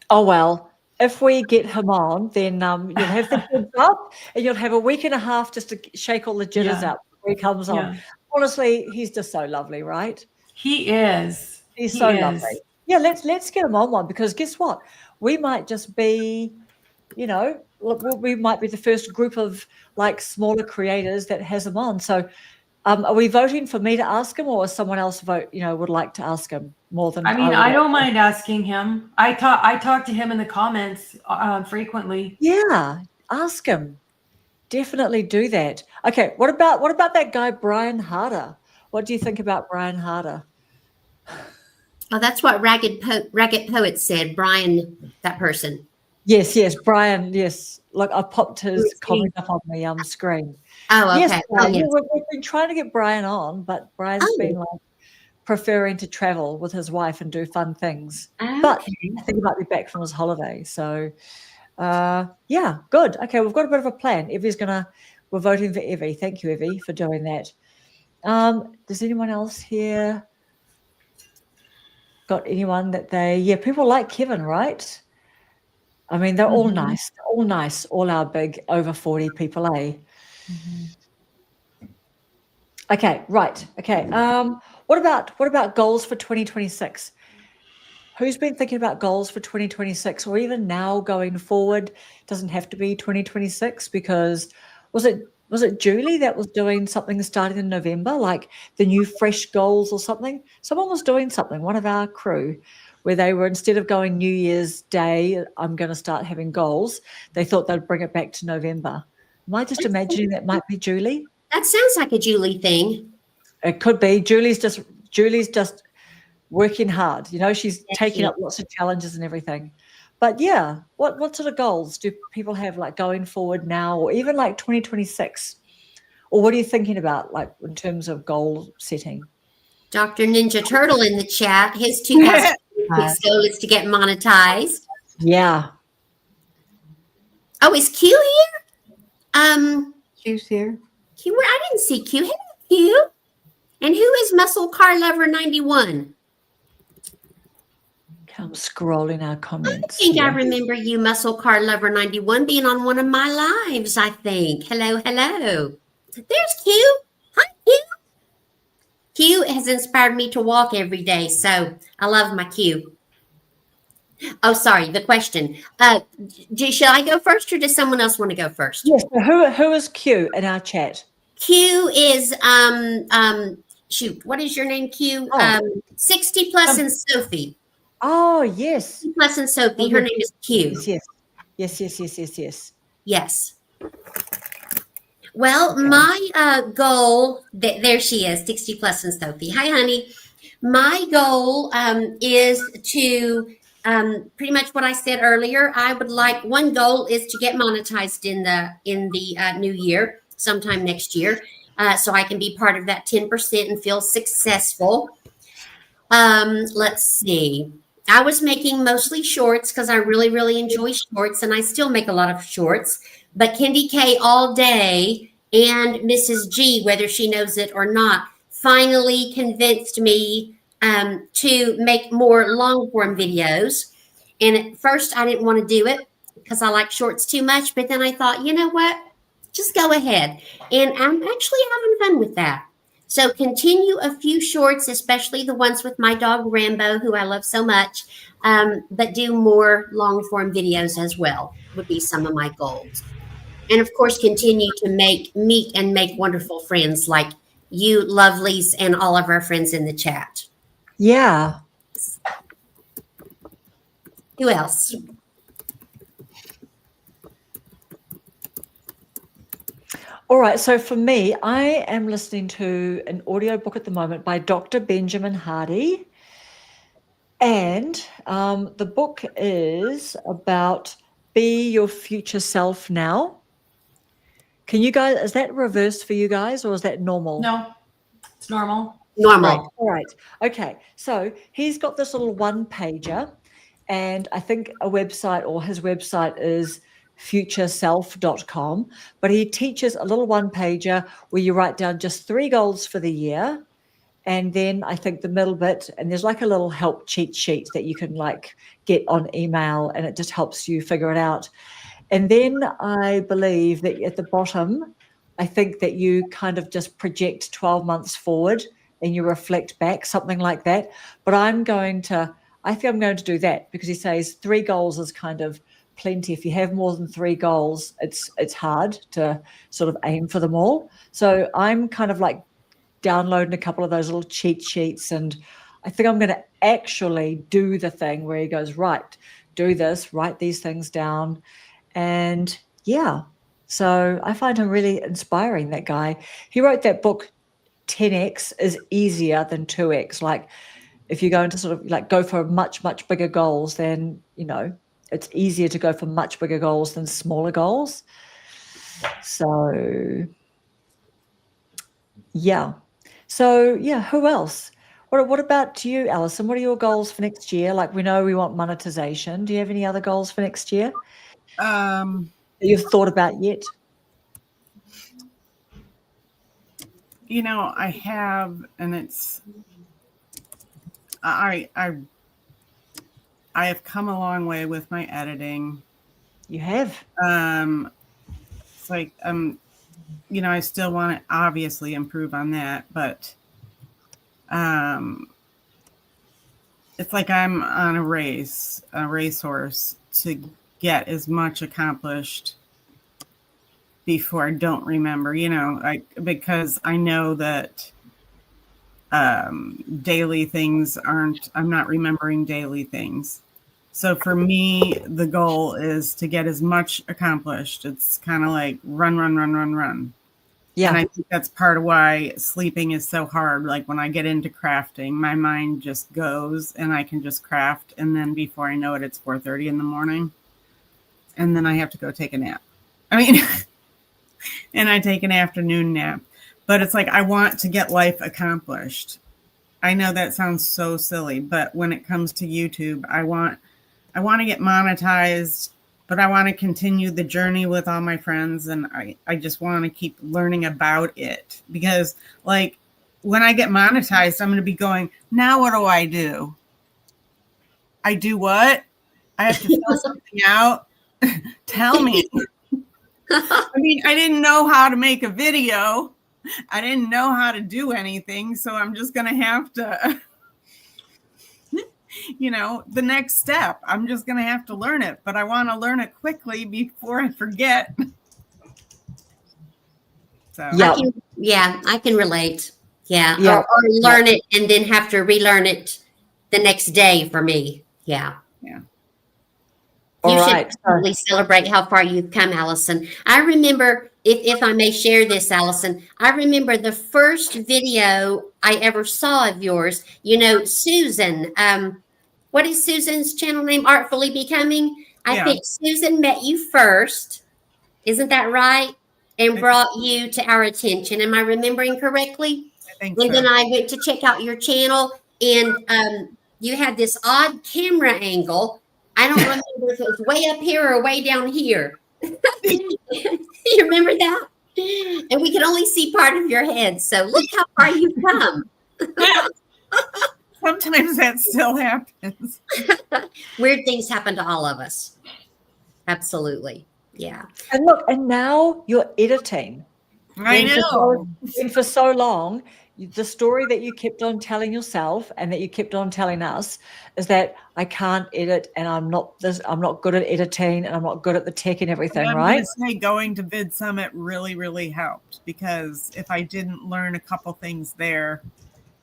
Oh, well, if we get him on, then you'll have the kids up and you'll have a week and a half just to shake all the jitters
Yeah.
out before he comes on.
Yeah.
Honestly, he's just so lovely, right?
He is.
He's
He
so
is.
lovely. Yeah, let's get him on one, because guess what? We might just be, we might be the first group of like smaller creators that has him on. So are we voting for me to ask him, or someone else would like to ask him more than
I mean,
would
I
like
don't
to?
mind asking him. I talk to him in the comments frequently.
Yeah, ask him. Definitely do that. Okay, what about that guy Brian Harder? What do you think about Brian Harder?
Oh, that's what Ragged Poet said. Brian, that person.
Yes, Brian. Yes, look, I popped his
Who's he?
comment up on the screen.
Oh, okay.
Yes,
Oh, yes.
we've been trying to get Brian on, but Brian's
Oh.
been like preferring to travel with his wife and do fun things. But
Okay.
I think he might be back from his holiday. So, yeah, good. Okay, we've got a bit of a plan. We're voting for Evie. Thank you, Evie, for doing that. Does anyone else here got anyone that people like Kevin, right? I mean, they're all nice. They're all nice. All our big over 40 people, eh? Okay, right. Okay. What about goals for 2026? Who's been thinking about goals for 2026, or even now going forward? Doesn't have to be 2026, because was it Julie that was doing something starting in November, like the new fresh goals or something? Someone was doing something, one of our crew, where they were, instead of going New Year's Day, I'm going to start having goals, they thought they'd bring it back to November. Am I just imagining that might be Julie?
That sounds like a Julie thing.
It could be. Julie's just working hard. She's taking up lots of challenges and everything. But yeah, what sort of goals do people have, like going forward now, or even like 2026? Or what are you thinking about, like in terms of goal setting?
Dr. Ninja Turtle in the chat. His 2026 goal is to get monetized.
Yeah.
Oh, is Q here?
Q's here.
Q, I didn't see Q. Hey, Q. And who is Muscle Car Lover 91?
I'm scrolling our
I
comments.
think I
here.
remember you, Muscle Car Lover 91, being on one of my lives, I think. Hello. There's Q. Hi, Q. Q has inspired me to walk every day, so I love my Q. Oh, sorry, the question. Should I go first, or does someone else want to go first?
Yes. So who is Q in our chat?
Q is shoot, what is your name, Q?
Oh.
60 plus and Sophie.
Oh, yes.
60 plus and Sophie. Her name is Q.
Yes.
Yes. Well,
Okay.
my goal, there she is, 60 plus and Sophie. Hi, honey. My goal is to pretty much what I said earlier. I would like, one goal is to get monetized in the new year, sometime next year, so I can be part of that 10% and feel successful. Let's see. I was making mostly shorts because I really, really enjoy shorts, and I still make a lot of shorts. But Kendi K all day and Mrs. G, whether she knows it or not, finally convinced me to make more long form videos. And at first, I didn't want to do it because I like shorts too much. But then I thought, you know what? Just go ahead. And I'm actually having fun with that. So continue a few shorts, especially the ones with my dog Rambo, who I love so much, but do more long form videos as well, would be some of my goals. And of course, continue to meet and make wonderful friends like you lovelies and all of our friends in the chat.
Yeah.
Who else?
All right. So for me, I am listening to an audiobook at the moment by Dr. Benjamin Hardy. And the book is about Be Your Future Self Now. Can you guys, is that reversed for you guys or is that normal?
No, it's normal.
Normal.
Right. All right. Okay. So he's got this little one pager, and I think a website or his website is futureself.com. But he teaches a little one pager where you write down just 3 goals for the year. And then I think the middle bit, and there's like a little help cheat sheet that you can like get on email, and it just helps you figure it out. And then I believe that at the bottom, I think that you kind of just project 12 months forward and you reflect back, something like that. But I think I'm going to do that because he says 3 goals is kind of plenty. If you have more than 3 goals, it's hard to sort of aim for them all. So I'm kind of like downloading a couple of those little cheat sheets, and I think I'm going to actually do the thing where he goes, right, do this, write these things down. And yeah, so I find him really inspiring, that guy. He wrote that book, 10x is easier than 2x. Like if you're going to sort of like go for much, much bigger goals, then, it's easier to go for much bigger goals than smaller goals. So yeah. Who else? What about you, Alison? What are your goals for next year? Like, we know we want monetization. Do you have any other goals for next year that you've thought about yet?
I have, and it's I have come a long way with my editing.
You have.
It's like I still want to obviously improve on that, but it's like I'm on a racehorse to get as much accomplished before I don't remember, because I know that daily things I'm not remembering daily things. So for me, the goal is to get as much accomplished. It's kind of like run.
Yeah.
And I think that's part of why sleeping is so hard. Like when I get into crafting, my mind just goes and I can just craft. And then before I know it, it's 4:30 in the morning. And then I have to go take a nap. And I take an afternoon nap. But it's like I want to get life accomplished. I know that sounds so silly, but when it comes to YouTube, I want to get monetized, but I want to continue the journey with all my friends. And I just want to keep learning about it because like when I get monetized, I'm going to be going, now what do? I do what? I have to fill something out. Tell me. I didn't know how to make a video. I didn't know how to do anything. So I'm just going to have to, the next step. I'm just going to have to learn it, but I want to learn it quickly before I forget. So
I can relate. Yeah.
Yeah.
Or learn it and then have to relearn it the next day for me. Yeah.
Yeah.
You
All
should
right.
probably celebrate how far you've come, Alison. I remember if I may share this, Allison, I remember the first video I ever saw of yours. You know, Susan. What is Susan's channel name? Artfully Becoming. I
Yeah.
think Susan met you first. Isn't that right? And brought you to our attention. Am I remembering correctly?
I think
And
so.
then I went to check out your channel, and you had this odd camera angle. I don't remember if it was way up here or way down here. You remember that? And we can only see part of your head. So look how far you've come.
Sometimes that still happens.
Weird things happen to all of us. Absolutely. Yeah.
And look, and now you're editing.
I know.
And for so long, the story that you kept on telling yourself and that you kept on telling us is that I can't edit and I'm not good at editing and I'm not good at the tech and everything,
I'm
right?
gonna say going to Vid Summit really, really helped, because if I didn't learn a couple things there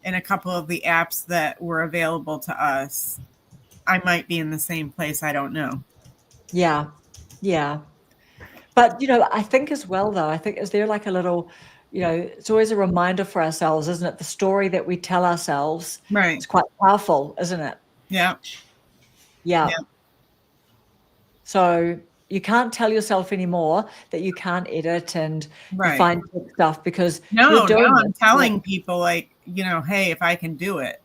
and a couple of the apps that were available to us, I might be in the same place. I don't know.
Yeah. Yeah. But, you know, I think as well, though, is there like a little, you know, it's always a reminder for ourselves, isn't it? The story that we tell ourselves
Right.
is quite powerful, isn't it?
Yeah.
Yeah.
Yeah.
So you can't tell yourself anymore that you can't edit and
Right.
find tech stuff because
No,
you're doing
now I'm
it.
telling people, like, you know, hey, if I can do it,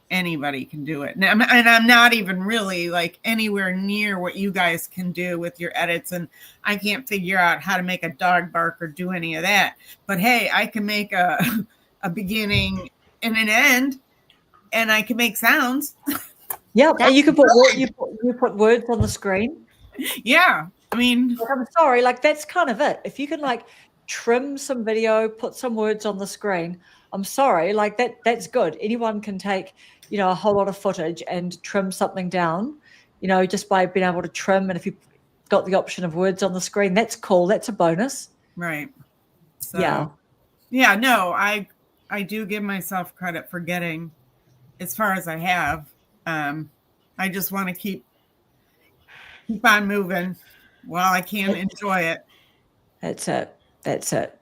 anybody can do it. And I'm not even really like anywhere near what you guys can do with your edits. And I can't figure out how to make a dog bark or do any of that. But hey, I can make a beginning and an end, and I can make sounds.
Yeah, and you can put
That's
you put words on the screen.
Yeah. I mean,
Like, I'm sorry, like that's kind of it. If you can like trim some video, put some words on the screen, I'm sorry, like that's good. Anyone can take, you know, a whole lot of footage and trim something down, you know, just by being able to trim. And if you've got the option of words on the screen, that's cool. That's a bonus.
right. So,
Yeah.
yeah, no, I do give myself credit for getting as far as I have. I just want to keep on moving while I can enjoy it.
That's it. That's it.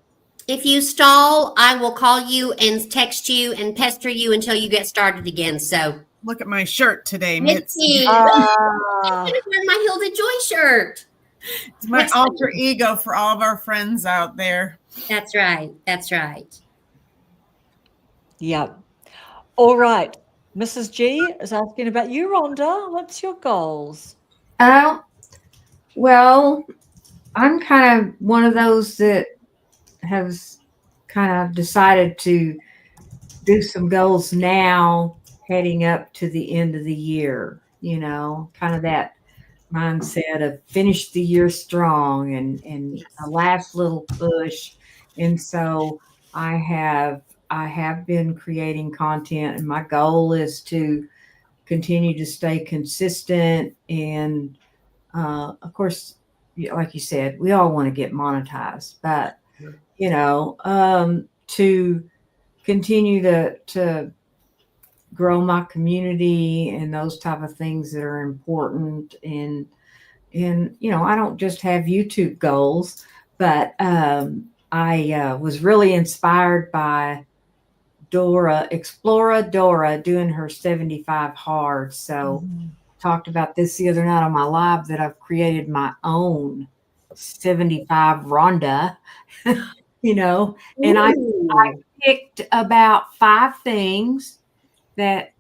If you stall, I will call you and text you and pester you until you get started again. So,
Look at my shirt today, Mitzi.
Mitzi,
Ah,
I'm gonna wear my Hilda Joy shirt.
It's my
What's
alter ego for all of our friends out there.
That's right. That's right.
yeah. All right. Mrs. G is asking about you, Rhonda. What's your goals?
Well, I'm kind of one of those that has kind of decided to do some goals now heading up to the end of the year, you know, kind of that mindset of finish the year strong and a last little push. And so I have been creating content, and my goal is to continue to stay consistent. And of course, like you said, we all want to get monetized, but you know, to continue to grow my community and those type of things that are important. And you know, I don't just have YouTube goals, but I was really inspired by Explorer Dora doing her 75 hard. So talked about this the other night on my live, that I've created my own 75 Rhonda, you know, and I picked about 5 things that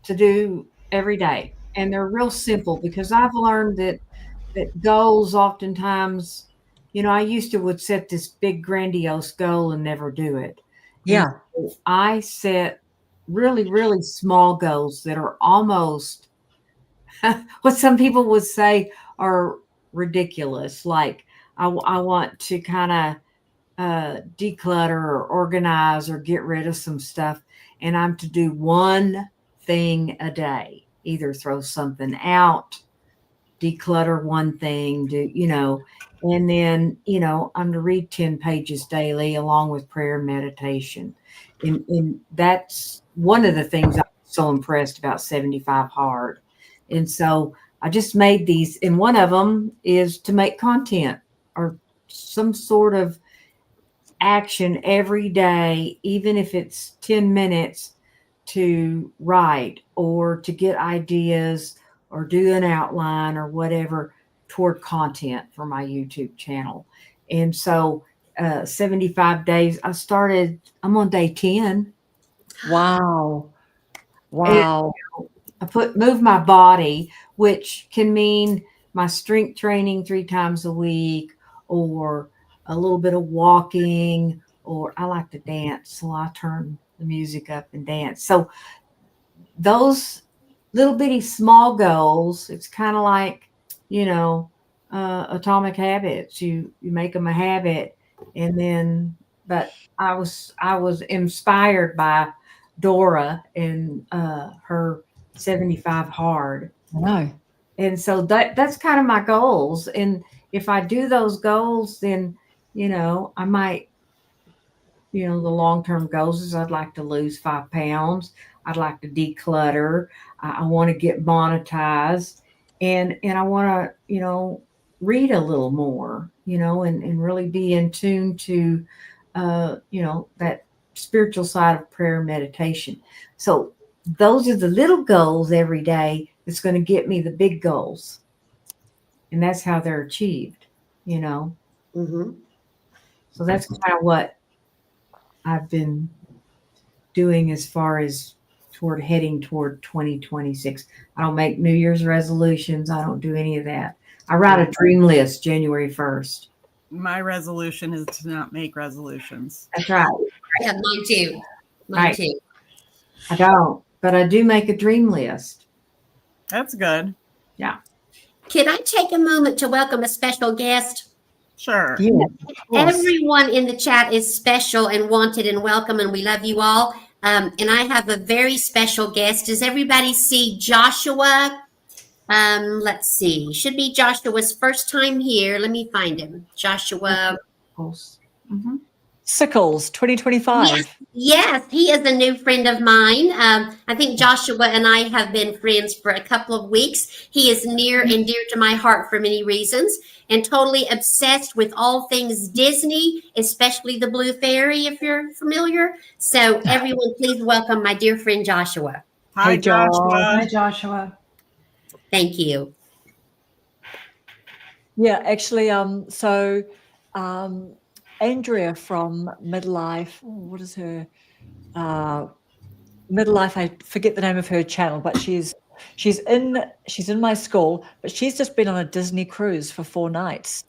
to do every day. And they're real simple, because I've learned that goals oftentimes, you know, I used to would set this big grandiose goal and never do it.
Yeah.
And so I set really, really small goals that are almost what some people would say are ridiculous. Like I want to kind of declutter or organize or get rid of some stuff, and I'm to do one thing a day, either throw something out, declutter one thing, do, you know, and then, you know, I'm to read 10 pages daily along with prayer and meditation. And that's one of the things I'm so impressed about 75 hard. And so I just made these, and one of them is to make content or some sort of action every day, even if it's 10 minutes to write or to get ideas or do an outline or whatever toward content for my YouTube channel. And so 75 days, I'm on day 10.
Wow. Wow.
Move my body, which can mean my strength training 3 times a week, or a little bit of walking, or I like to dance, so I turn the music up and dance. So those little bitty small goals, it's kind of like, Atomic Habits. You make them a habit, and then, but I was inspired by Dora and her 75 hard.
I know.
And so that's kind of my goals. And if I do those goals, then, I might, the long-term goals is I'd like to lose 5 pounds. I'd like to declutter. I want to get monetized, and I want to, read a little more, and really be in tune to, that spiritual side of prayer and meditation. So those are the little goals every day that's going to get me the big goals. And that's how they're achieved,
Mm-hmm.
So that's kind of what I've been doing as far as heading toward 2026. I don't make New Year's resolutions. I don't do any of that. I write a dream list January 1st.
My resolution is to not make resolutions.
That's right.
Yeah, mine too.
Right.
Too.
I don't, but I do make a dream list.
That's good.
Can I take a moment to welcome a special guest?
Sure.
Yeah. Of course.
Everyone in the chat is special and wanted and welcome, and we love you all. And I have a very special guest. Does everybody see Joshua? Let's see. Should be Joshua's first time here. Let me find him. Joshua.
Mm-hmm.
Sickles 2025.
Yes, he is a new friend of mine. I think Joshua and I have been friends for a couple of weeks. He is near and dear to my heart for many reasons, and totally obsessed with all things Disney, especially the Blue Fairy, if you're familiar. So everyone, please welcome my dear friend Joshua.
Hi,
Hey, Josh.
Joshua.
Hi, Joshua.
Thank you.
Yeah, actually, Andrea from Midlife, what is her Midlife? I forget the name of her channel, but she's in my school, but she's just been on a Disney cruise for 4 nights.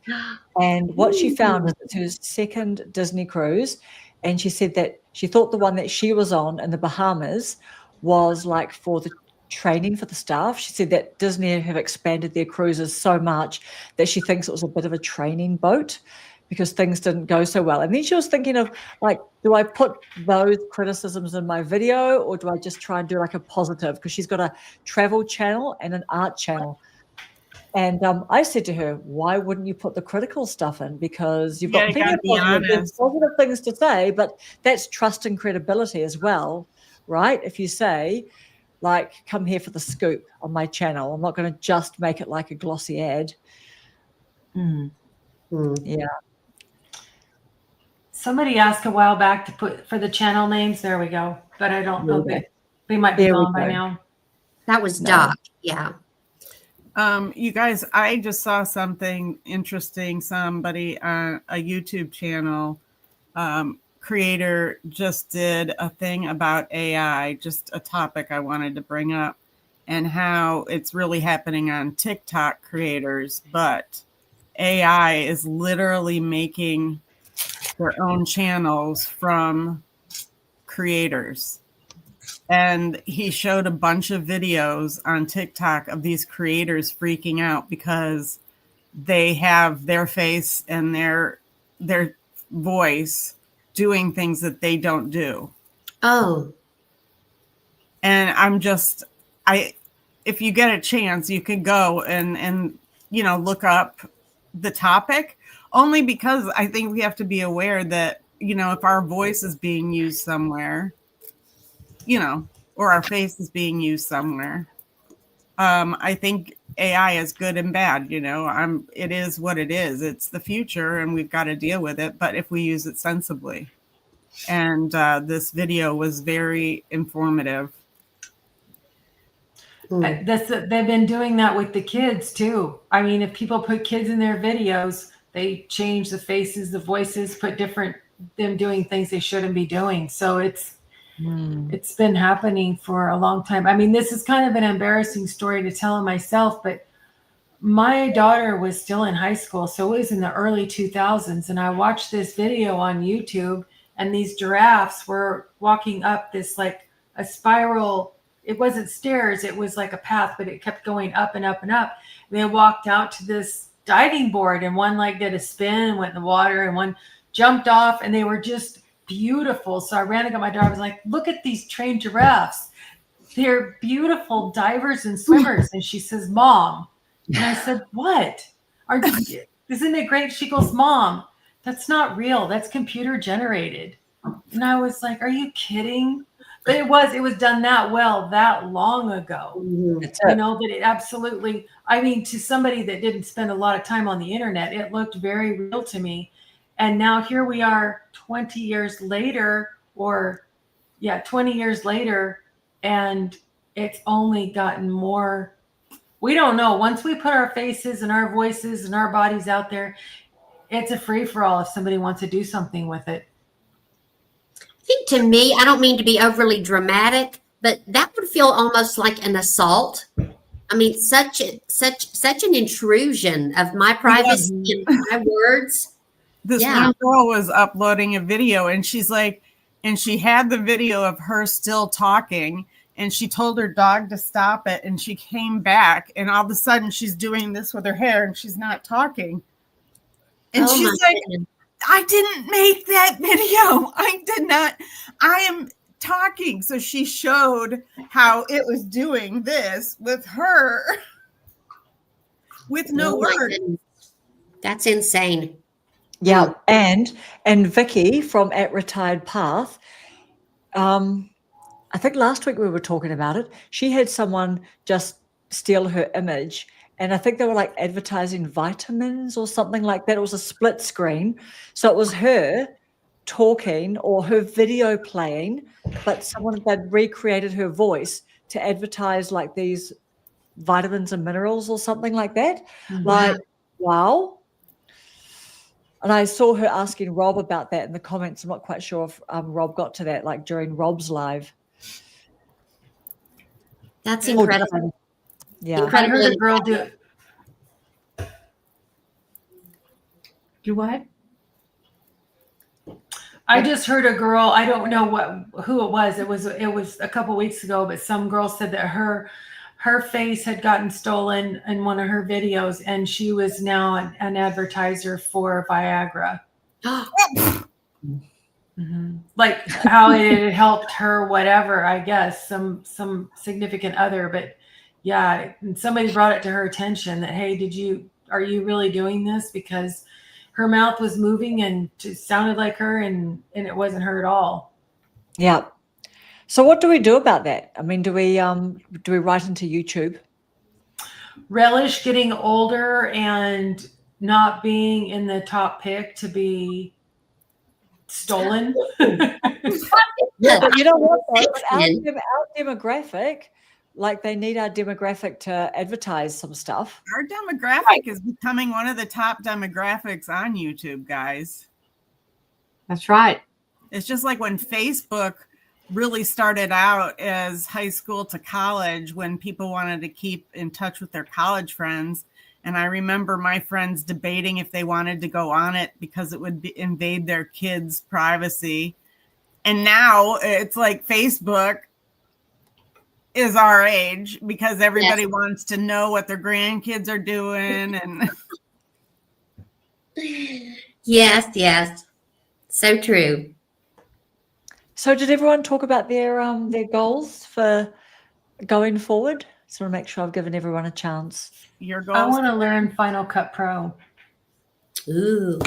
And what she found is it's her second Disney cruise, and she said that she thought the one that she was on in the Bahamas was like for the training for the staff. She said that Disney have expanded their cruises so much that she thinks it was a bit of a training boat because things didn't go so well. And then she was thinking of, like, do I put those criticisms in my video, or do I just try and do like a positive? Because she's got a travel channel and an art channel. And I said to her, why wouldn't you put the critical stuff in? Because you've got
Yeah, you gotta be honest.
positive things to say, but that's trust and credibility as well, right? If you say, like, come here for the scoop on my channel, I'm not going to just make it like a glossy ad. Yeah.
Somebody asked a while back to put for the channel names. There we go. But I don't know
Yeah.
that they might be
There we
gone by
go.
now.
That was
No.
Doc. Yeah.
You guys, I just saw something interesting. Somebody on a YouTube channel creator just did a thing about AI, just a topic I wanted to bring up, and how it's really happening on TikTok creators, but AI is literally making their own channels from creators. And he showed a bunch of videos on TikTok of these creators freaking out because they have their face and their voice doing things that they don't do.
Oh,
And if you get a chance, you could go and look up the topic, only because I think we have to be aware that, if our voice is being used somewhere, or our face is being used somewhere, I think AI is good and bad. It is what it is. It's the future, and we've got to deal with it. But if we use it sensibly, and this video was very informative.
They've been doing that with the kids too. I mean, if people put kids in their videos, they change the faces, the voices, put them doing things they shouldn't be doing. So it's been happening for a long time. I mean, this is kind of an embarrassing story to tell myself, but my daughter was still in high school. So it was in the early 2000s. And I watched this video on YouTube, and these giraffes were walking up this like a spiral. It wasn't stairs. It was like a path, but it kept going up and up and up. And they walked out to this diving board, and one like did a spin and went in the water, and one jumped off, and they were just beautiful. So I ran and got my daughter. I was like, look at these trained giraffes. They're beautiful divers and swimmers. And she says, Mom. And I said, what? Isn't it great? She goes, Mom, that's not real. That's computer generated. And I was like, are you kidding? But it was done that well, that long ago. That it absolutely, I mean, to somebody that didn't spend a lot of time on the internet, it looked very real to me. And now here we are 20 years later, 20 years later, and it's only gotten more. We don't know. Once we put our faces and our voices and our bodies out there, it's a free for all if somebody wants to do something with it.
I think to me, I don't mean to be overly dramatic, but that would feel almost like an assault. I mean, such an intrusion of my privacy and my words.
This one girl was uploading a video, and she's like, and she had the video of her still talking, and she told her dog to stop it, and she came back, and all of a sudden she's doing this with her hair, and she's not talking. And she's like, goodness. I didn't make that video. I did not. I am talking. So she showed how it was doing this with her with no words.
That's insane.
Yeah. And Vicky from At Retired Path, I think last week we were talking about it. She had someone just steal her image, and I think they were like advertising vitamins or something like that. It was a split screen. So it was her talking or her video playing, but someone had recreated her voice to advertise like these vitamins and minerals or something like that. Mm-hmm. Like, wow. And I saw her asking Rob about that in the comments. I'm not quite sure if Rob got to that, like during Rob's live.
That's incredible.
Yeah.
Incredible. I heard a girl do what? I just heard a girl, I don't know who it was. It was a couple weeks ago, but some girl said that her face had gotten stolen in one of her videos, and she was now an advertiser for Viagra. Mm-hmm. Like how it had helped her, whatever, I guess, some significant other. But yeah, and somebody brought it to her attention that, hey, are you really doing this? Because her mouth was moving and it sounded like her, and it wasn't her at all.
Yeah. So what do we do about that? I mean, do we write into YouTube?
Relish getting older and not being in the top pick to be stolen.
Yeah, but you know what? Our demographic, like they need our demographic to advertise some stuff.
Our demographic is becoming one of the top demographics on YouTube, guys.
That's right.
It's just like when Facebook really started out as high school to college, when people wanted to keep in touch with their college friends. And I remember my friends debating if they wanted to go on it because it would invade their kids' privacy. And now it's like Facebook is our age because everybody wants to know what their grandkids are doing. And
Yes. So true.
So did everyone talk about their goals for going forward? So I want to make sure I've given everyone a chance.
Your goals?
I want to learn Final Cut Pro.
Ooh.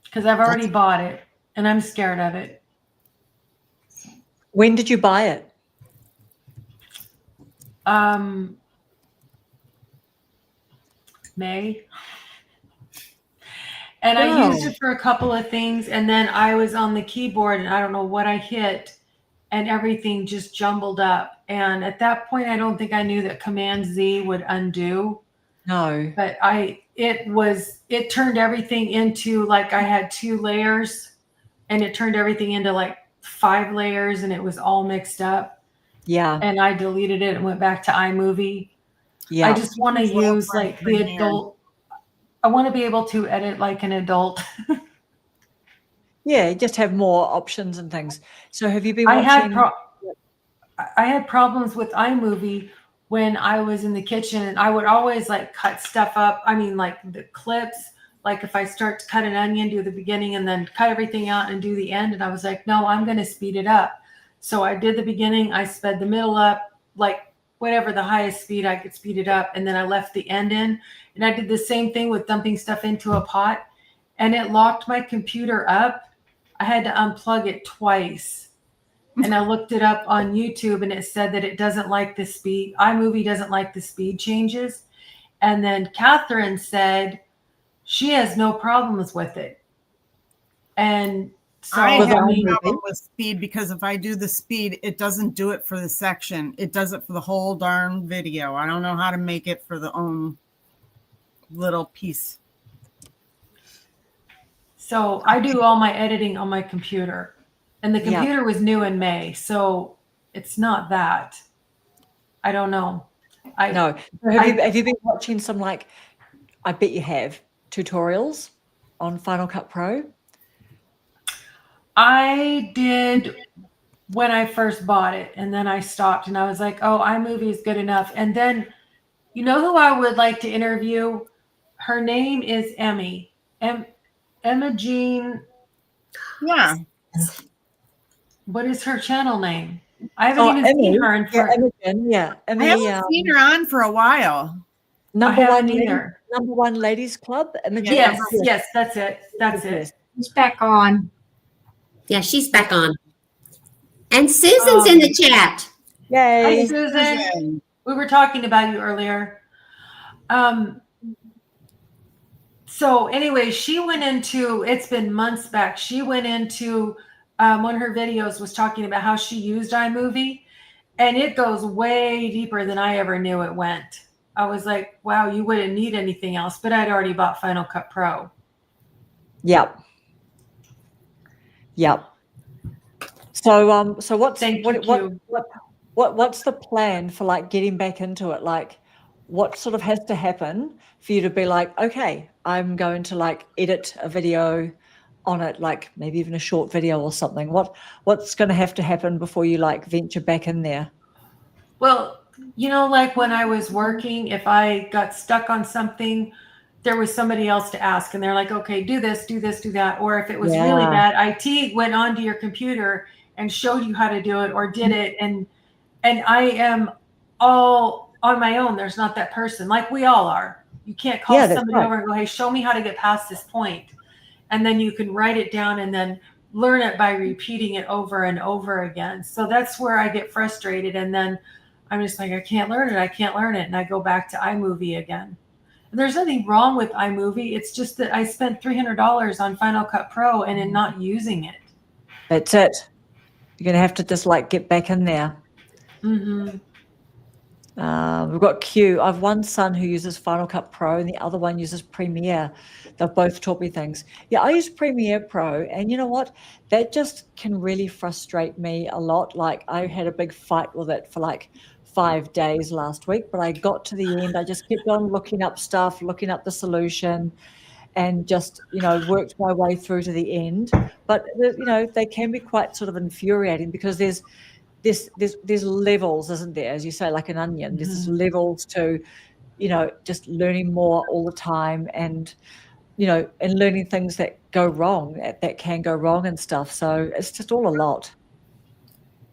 Because I've already bought it and I'm scared of it.
When did you buy it?
May. And I
Wow.
used it for a couple of things, and then I was on the keyboard and I don't know what I hit, and everything just jumbled up. And at that point, I don't think I knew that Command Z would undo,
No.
but it turned everything into like I had 2 layers, and it turned everything into like 5 layers, and it was all mixed up.
Yeah.
And I deleted it and went back to iMovie.
Yeah.
I just want to
Well,
use like the
Premiere.
adult. I want to be able to edit like an adult.
Yeah. Just have more options and things. So have you been
I
watching?
had problems with iMovie when I was in the kitchen, and I would always like cut stuff up. I mean, like the clips, like if I start to cut an onion, do the beginning and then cut everything out and do the end. And I was like, no, I'm going to speed it up. So I did the beginning, I sped the middle up, like whatever the highest speed I could speed it up. And then I left the end in, and I did the same thing with dumping stuff into a pot, and it locked my computer up. I had to unplug it twice. And I looked it up on YouTube, and it said that it doesn't like the speed. iMovie doesn't like the speed changes. And then Catherine said she has no problems with it. And so
I
Was
have
it
a
iMovie?
problem with speed because if I do the speed, it doesn't do it for the section. It does it for the whole darn video. I don't know how to make it for the own little piece.
So I do all my editing on my computer, and the
Yeah.
computer was new in May, so it's not that. I don't know.
No. So have you been watching some, like, I bet you have, tutorials on Final Cut Pro?
I did when I first bought it, and then I stopped, and I was like, oh, iMovie is good enough. And then, you know who I would like to interview? Her name is Emmy. Emma Jean.
Yeah.
What is her channel name? I haven't
Oh,
even
Emmy.
seen her in
Yeah, Imogen. Yeah.
I
Emmy,
haven't seen her on for a while.
number
I
one
haven't
lady,
either.
number one ladies club. Imogen.
Yes, that's it. That's
Yes.
it.
He's back on.
Yeah, she's back on. And Susan's in the chat.
Hi,
Yay.
Susan. We were talking about you earlier. So anyway, she went into, it's been months back. She went into one of her videos was talking about how she used iMovie, and it goes way deeper than I ever knew it went. I was like, wow, you wouldn't need anything else, but I'd already bought Final Cut Pro.
Yep. Yep. So what's
Thank
what,
you.
what's the plan for, like, getting back into it? Like, what sort of has to happen for you to be like, okay, I'm going to, like, edit a video on it, like maybe even a short video or something? What's going to have to happen before you, like, venture back in there?
Well, you know, like when I was working, if I got stuck on something, there was somebody else to ask, and they're like, okay, do this, do this, do that. Or if it was really
Yeah.
bad, IT went onto your computer and showed you how to do it or did it. And I am all on my own. There's not that person, like we all are. You can't call
Yeah, that's
somebody
right.
over and go, hey, show me how to get past this point. And then you can write it down and then learn it by repeating it over and over again. So that's where I get frustrated. And then I'm just like, I can't learn it. I can't learn it. And I go back to iMovie again. And there's nothing wrong with iMovie. It's just that I spent $300 on Final Cut Pro and in not using it.
That's it. You're going to have to just, like, get back in there.
Mm-hmm.
We've got Q. I've one son who uses Final Cut Pro and the other one uses Premiere. They've both taught me things. Yeah, I use Premiere Pro, and you know what? That just can really frustrate me a lot. Like, I had a big fight with it for like 5 days last week, but I got to the end. I just kept on looking up stuff, looking up the solution, and just, worked my way through to the end. But, they can be quite sort of infuriating because there's levels, isn't there? As you say, like an onion, there's just levels to, just learning more all the time, and and learning things that go wrong, that can go wrong and stuff. So it's just all a lot.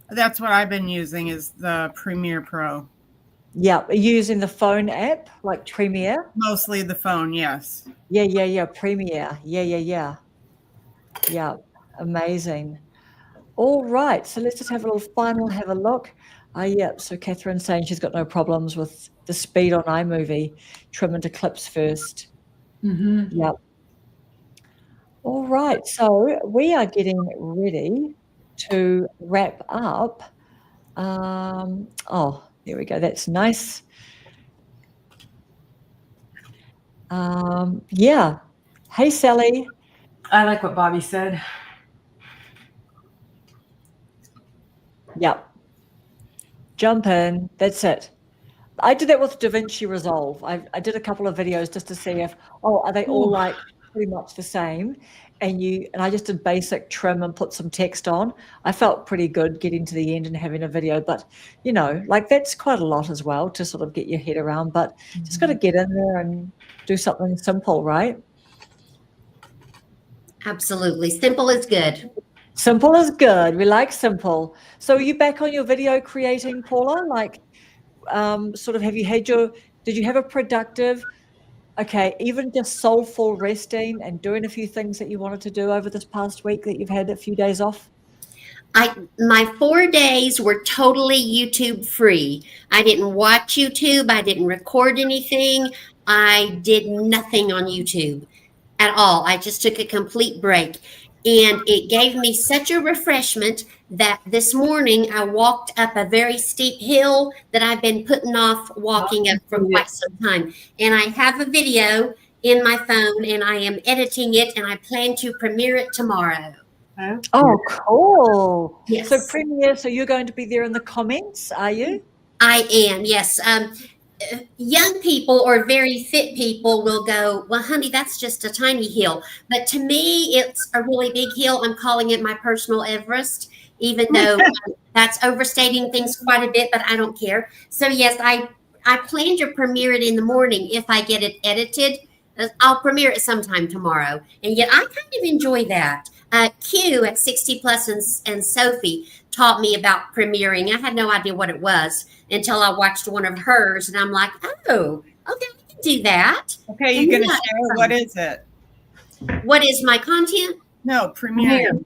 That's what I've been using is the Premiere Pro.
Yeah, using the phone app like Premiere.
Mostly the phone, yes.
Yeah. Premiere. Yeah. Amazing. All right, so let's just have a look. Yeah. So Catherine's saying she's got no problems with the speed on iMovie. Trim into clips first.
Mm-hmm.
Yep. All right. So we are getting ready to wrap up. Oh, there we go. That's nice. Yeah. Hey, Sally.
I like what Bobby said.
Yep. Jump in. That's it. I did that with DaVinci Resolve. I did a couple of videos just to see if, are they all
Ooh.
like pretty much the same? And I just did basic trim and put some text on. I felt pretty good getting to the end and having a video, but like that's quite a lot as well to sort of get your head around, but just got to get in there and do something simple, right?
Absolutely. Simple is good.
Simple is good. We like simple. So are you back on your video creating, Paula? Like, sort of, did you have a productive, even just soulful resting and doing a few things that you wanted to do over this past week that you've had a few days off?
My 4 days were totally YouTube free. I didn't watch YouTube. I didn't record anything. I did nothing on YouTube at all. I just took a complete break. And it gave me such a refreshment that this morning I walked up a very steep hill that I've been putting off walking up for quite some time. And I have a video in my phone and I am editing it and I plan to premiere it tomorrow.
Oh, cool.
Yes.
So premiere, so you're going to be there in the comments, are you?
I am, yes. Young people or very fit people will go, well, honey, that's just a tiny hill. But to me, it's a really big hill. I'm calling it my personal Everest, even though that's overstating things quite a bit, but I don't care. So yes, I plan to premiere it in the morning. If I get it edited, I'll premiere it sometime tomorrow. And yet I kind of enjoy that. Q at 60 Plus and Sophie taught me about premiering. I had no idea what it was until I watched one of hers, and I'm like, oh, okay, I can do that.
Okay, you're going to share. What is it?
What is my content?
No, premiere.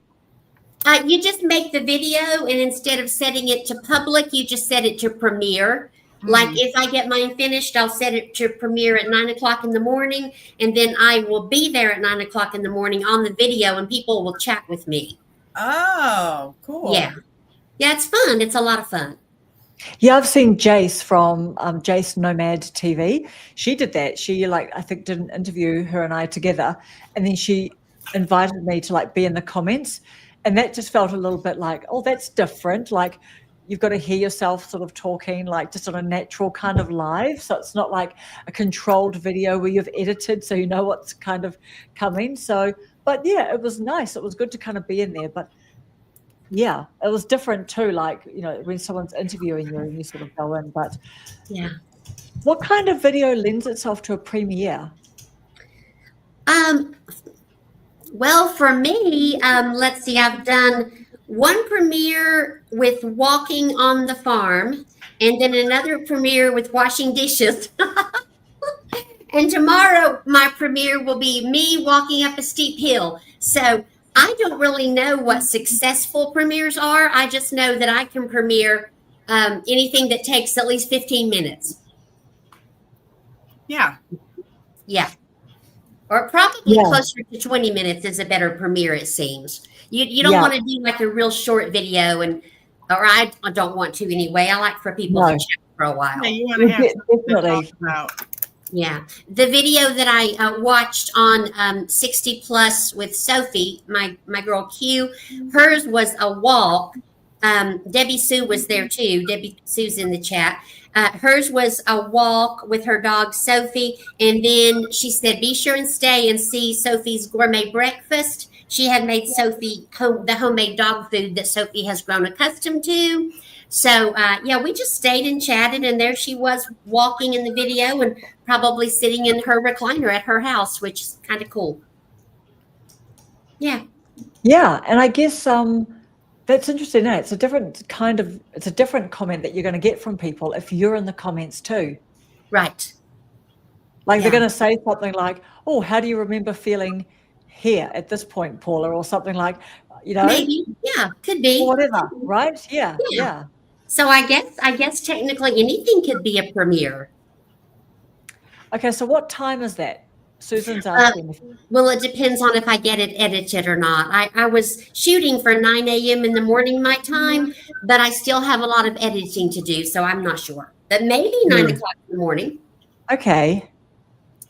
You just make the video, and instead of setting it to public, you just set it to premiere. Like if I get mine finished, I'll set it to premiere at 9 o'clock in the morning, and then I will be there at 9 o'clock in the morning on the video, and people will chat with me.
Oh, cool.
Yeah, it's fun. It's a lot of fun.
Yeah, I've seen Jace from Jace Nomad TV. She did that. She I think did an interview, her and I together, and then she invited me to be in the comments, and that just felt a little bit like, oh, that's different. Like you've got to hear yourself sort of talking just on a natural kind of live. So it's not like a controlled video where you've edited so you know what's kind of coming. So, but yeah, it was nice. It was good to kind of be in there. But yeah, it was different too. When someone's interviewing you and you sort of go in. But
yeah,
what kind of video lends itself to a premiere?
Well, for me, let's see, I've done one premiere with walking on the farm, and then another premiere with washing dishes. And tomorrow, my premiere will be me walking up a steep hill. So I don't really know what successful premieres are. I just know that I can premiere anything that takes at least 15 minutes.
Yeah.
Yeah. Or probably closer to 20 minutes is a better premiere, it seems. You don't want to do like a real short video, or I don't want to anyway. I like for people to chat for a while.
Yeah, you want to have something to talk about.
Yeah. The video that I watched on 60 Plus with Sophie, my girl Q, hers was a walk. Debbie Sue was there too. Debbie Sue's in the chat. Hers was a walk with her dog Sophie. And then she said, be sure and stay and see Sophie's gourmet breakfast. She had made Sophie the homemade dog food that Sophie has grown accustomed to. So, we just stayed and chatted, and there she was walking in the video and probably sitting in her recliner at her house, which is kind of cool. Yeah.
Yeah, and I guess that's interesting. It's a different comment that you're going to get from people if you're in the comments too.
Right.
They're going to say something like, oh, how do you remember feeling here at this point, Paula, or something like,
Maybe. Yeah, could be.
Or whatever, right? Yeah.
So I guess technically anything could be a premiere.
Okay, so what time is that? Susan's asking.
Well, it depends on if I get it edited or not. I was shooting for 9 a.m. in the morning my time, but I still have a lot of editing to do, so I'm not sure. But maybe 9 o'clock in the morning.
Okay.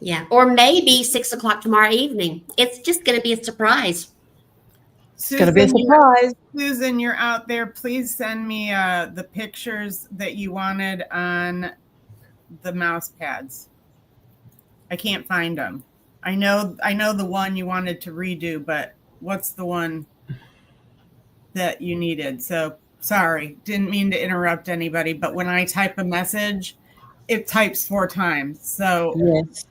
Yeah. Or maybe 6 o'clock tomorrow evening. It's just going to be a surprise.
It's going to be a surprise.
Susan, you're out there. Please send me the pictures that you wanted on the mouse pads. I can't find them. I know the one you wanted to redo, but what's the one that you needed? So sorry, didn't mean to interrupt anybody, but when I type a message, it types 4 times. So
yes.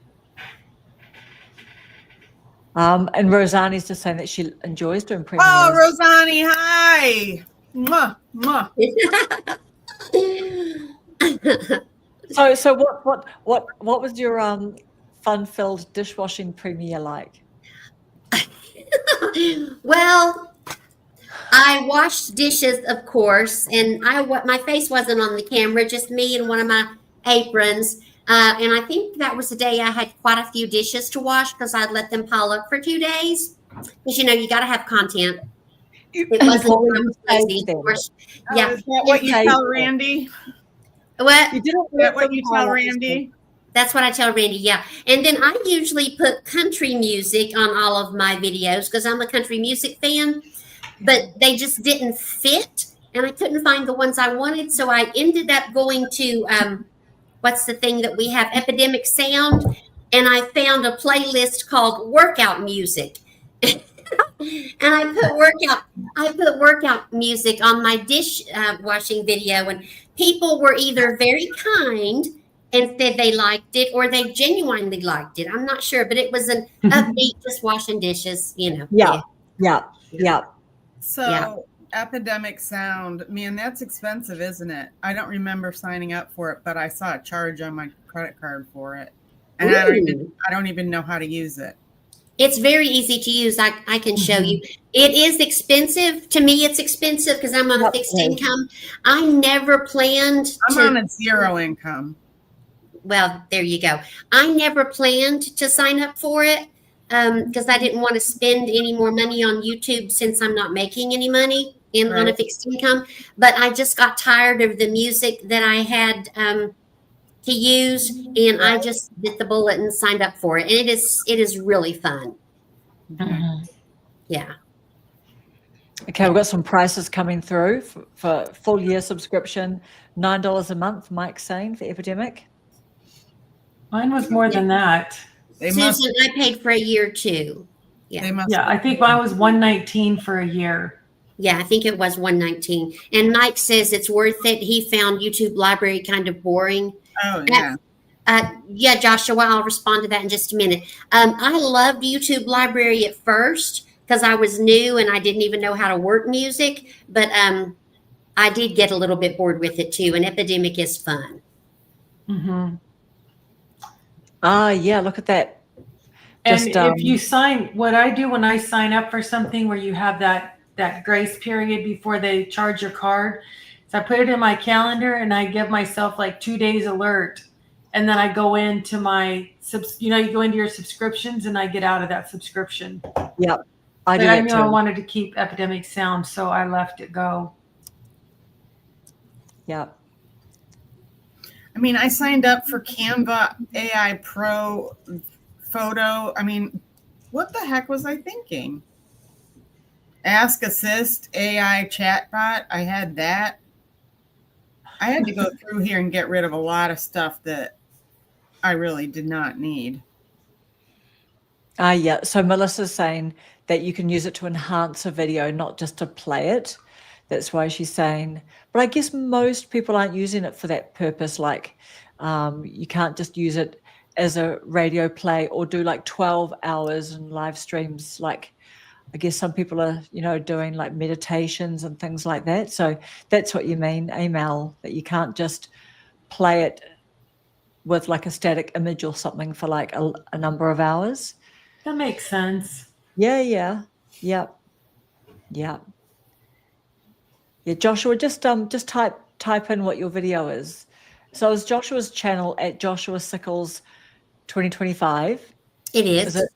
And Rosani's just saying that she enjoys doing premieres.
Oh, Rosani, hi. Mwah, mwah.
So what was your fun-filled dishwashing premiere like?
Well, I washed dishes, of course, and my face wasn't on the camera, just me and one of my aprons. And I think that was the day I had quite a few dishes to wash because I'd let them pile up for 2 days. Because you got to have content. It wasn't crazy, of course. Yeah.
Is that what you tell Randy?
What?
You didn't.
Is that what you tell Randy?
That's what I tell Randy, yeah. And then I usually put country music on all of my videos because I'm a country music fan, but they just didn't fit, and I couldn't find the ones I wanted, so I ended up going to, what's the thing that we have, Epidemic Sound, and I found a playlist called Workout Music. And I put workout music on my dish washing video, and people were either very kind and said they liked it, or they genuinely liked it. I'm not sure, but it was an upbeat, just washing dishes,
Yeah.
So Epidemic Sound, man, that's expensive, isn't it? I don't remember signing up for it, but I saw a charge on my credit card for it, and I don't even know how to use it.
It's very easy to use. I can show you. It is expensive. To me, it's expensive because I'm on a fixed income. I never planned
I'm on a 0 income.
Well, there you go. I never planned to sign up for it because I didn't want to spend any more money on YouTube since I'm not making any money on a fixed income. But I just got tired of the music that I had to use, and I just bit the bullet and signed up for it. And it is really fun.
Mm-hmm.
Yeah.
Okay, we've got some prices coming through for full year subscription, $9 a month. Mike's saying for Epidemic.
Mine was more than that.
Susan, I paid for a year too. Yeah.
I think mine was $119 for a year.
Yeah, I think it was $119. And Mike says it's worth it. He found YouTube Library kind of boring.
Oh, yeah.
Yeah, Joshua, I'll respond to that in just a minute. I loved YouTube Library at first because I was new and I didn't even know how to work music. But I did get a little bit bored with it too. And Epidemic is fun.
Mm-hmm.
Yeah, look at that.
And if you sign, what I do when I sign up for something where you have that grace period before they charge your card, is I put it in my calendar and I give myself like 2 days alert. And then I go into my, you go into your subscriptions and I get out of that subscription.
Yep.
I knew I wanted to keep Epidemic Sound, so I left it go.
Yep.
I mean, I signed up for Canva AI Pro photo. I mean, what the heck was I thinking? Ask Assist AI chatbot. I had that. I had to go through here and get rid of a lot of stuff that I really did not need.
Yeah. So Melissa's saying that you can use it to enhance a video, not just to play it. That's why she's saying, but I guess most people aren't using it for that purpose. Like you can't just use it as a radio play or do like 12 hours and live streams. Like I guess some people are, doing like meditations and things like that. So that's what you mean, Amel, that you can't just play it with like a static image or something for like a number of hours.
That makes sense.
Yeah. Yeah, Joshua, just type type in what your video is. So it's Joshua's channel at Joshua Sickles 2025.
It is.
Is it?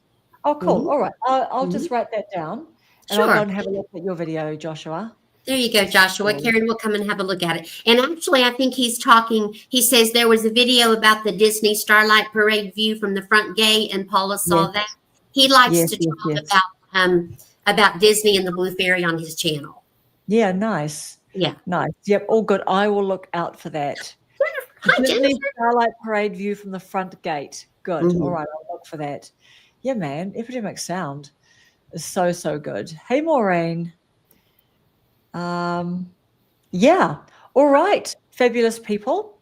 Oh, cool.
Mhm.
All right. I'll just write that down, and I'll
Sure.
go and have a look at your video, Joshua.
There you go, Joshua.
Cool.
Karen will come and have a look at it. And actually, I think he says there was a video about the Disney Starlight Parade view from the front gate, and Paula saw
Yes.
that. He likes
Yes,
to
yes,
talk
yes.
about Disney and the Blue Fairy on his channel.
Yeah, nice.
Yeah.
Nice. Yep, all good. I will look out for that.
Hi,
Disney
Jennifer.
Starlight Parade view from the front gate. Good.
Mhm.
All right, I'll look for that. Yeah, man. Epidemic Sound is so, so good. Hey, Maureen. Yeah. All right. Fabulous people.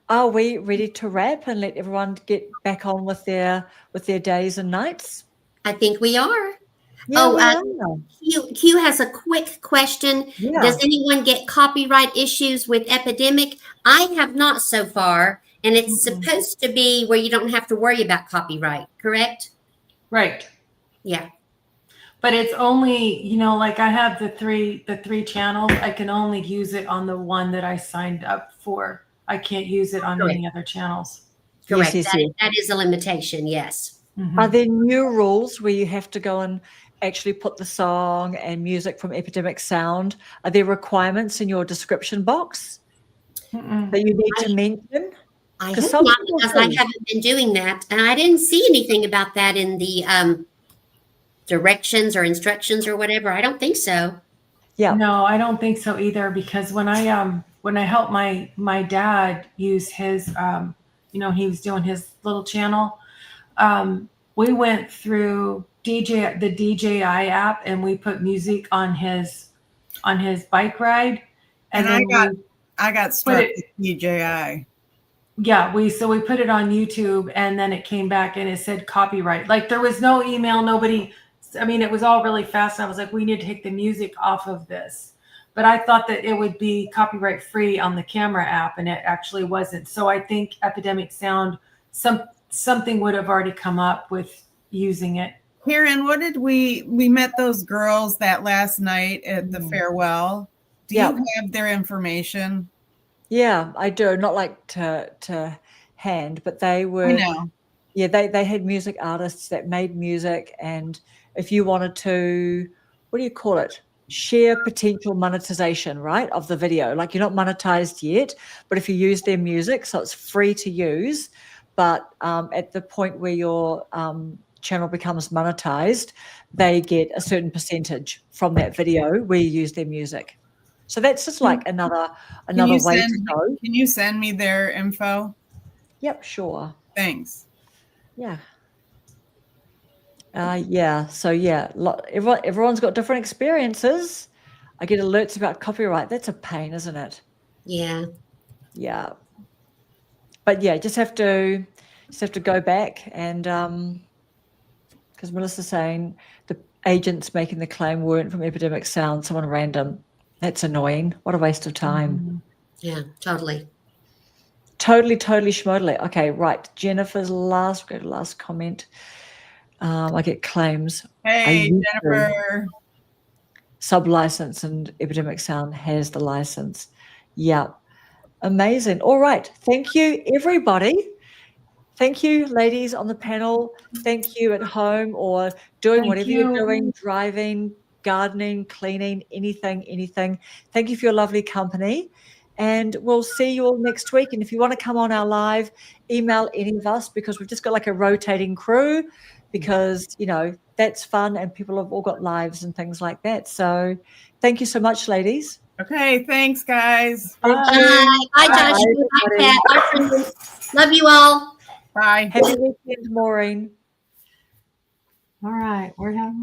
Are we ready to wrap and let everyone get back on with their days and nights?
I think we are.
Yeah,
Oh,
we are.
Q has a quick question.
Yeah.
Does anyone get copyright issues with Epidemic? I have not so far, and it's
Mhm.
supposed to be where you don't have to worry about copyright, correct?
Right.
Yeah.
But it's only, like I have the three channels. I can only use it on the one that I signed up for. I can't use it on any other channels.
Correct.
Yes,
That is a limitation, yes.
Mhm.
Are there new rules where you have to go and actually put the song and music from Epidemic Sound? Are there requirements in your description box
Mm-mm.
that you need to mention?
I
'Cause
hope
some
not,
people
because I
do.
haven't been doing that. And I didn't see anything about that in the directions or instructions or whatever. I don't think so.
Yeah.
No, I don't think so either. Because when I helped my dad use his, he was doing his little channel. We went through the DJI app, and we put music on his bike ride,
And
then
I got struck
it-
with DJI.
we put it on YouTube, and then it came back and it said copyright. Like there was no email, nobody. I mean, it was all really fast. I was like, we need to take the music off of this. But I thought that it would be copyright free on the camera app, and it actually wasn't. So I think Epidemic Sound, something would have already come up with using it.
Karen, what did we met those girls that last night at the farewell? Do
Yeah.
you have their information?
Yeah, I do. Not like to hand, but they were.
I know.
Yeah, they had music artists that made music, and if you wanted to, what do you call it? Share potential monetization, right, of the video. Like you're not monetized yet, but if you use their music, so it's free to use, but at the point where your channel becomes monetized, they get a certain percentage from that video where you use their music. So that's just like another way to go.
Can you send me their info?
Yep, sure.
Thanks.
Yeah. Yeah. So yeah, everyone's got different experiences. I get alerts about copyright. That's a pain, isn't it?
Yeah.
Yeah. But yeah, just have to go back and because Melissa's saying the agents making the claim weren't from Epidemic Sound, someone random. That's annoying. What a waste of time.
Yeah, totally.
Totally schmodely. Okay, right. Jennifer's last comment. I get claims.
Hey,
used to.
Jennifer.
Sub-license, and Epidemic Sound has the license. Yeah. Amazing. All right. Thank you, everybody. Thank you, ladies on the panel. Thank you at home or doing whatever you're doing, driving, gardening, cleaning, anything. Thank you for your lovely company. And we'll see you all next week. And if you want to come on our live, email any of us, because we've just got like a rotating crew, because, that's fun and people have all got lives and things like that. So thank you so much, ladies.
Okay, thanks, guys.
Bye. Bye, Joshua. Bye, Pat. Bye, friends. Love you all.
Bye.
Happy weekend, Maureen.
All right. We're having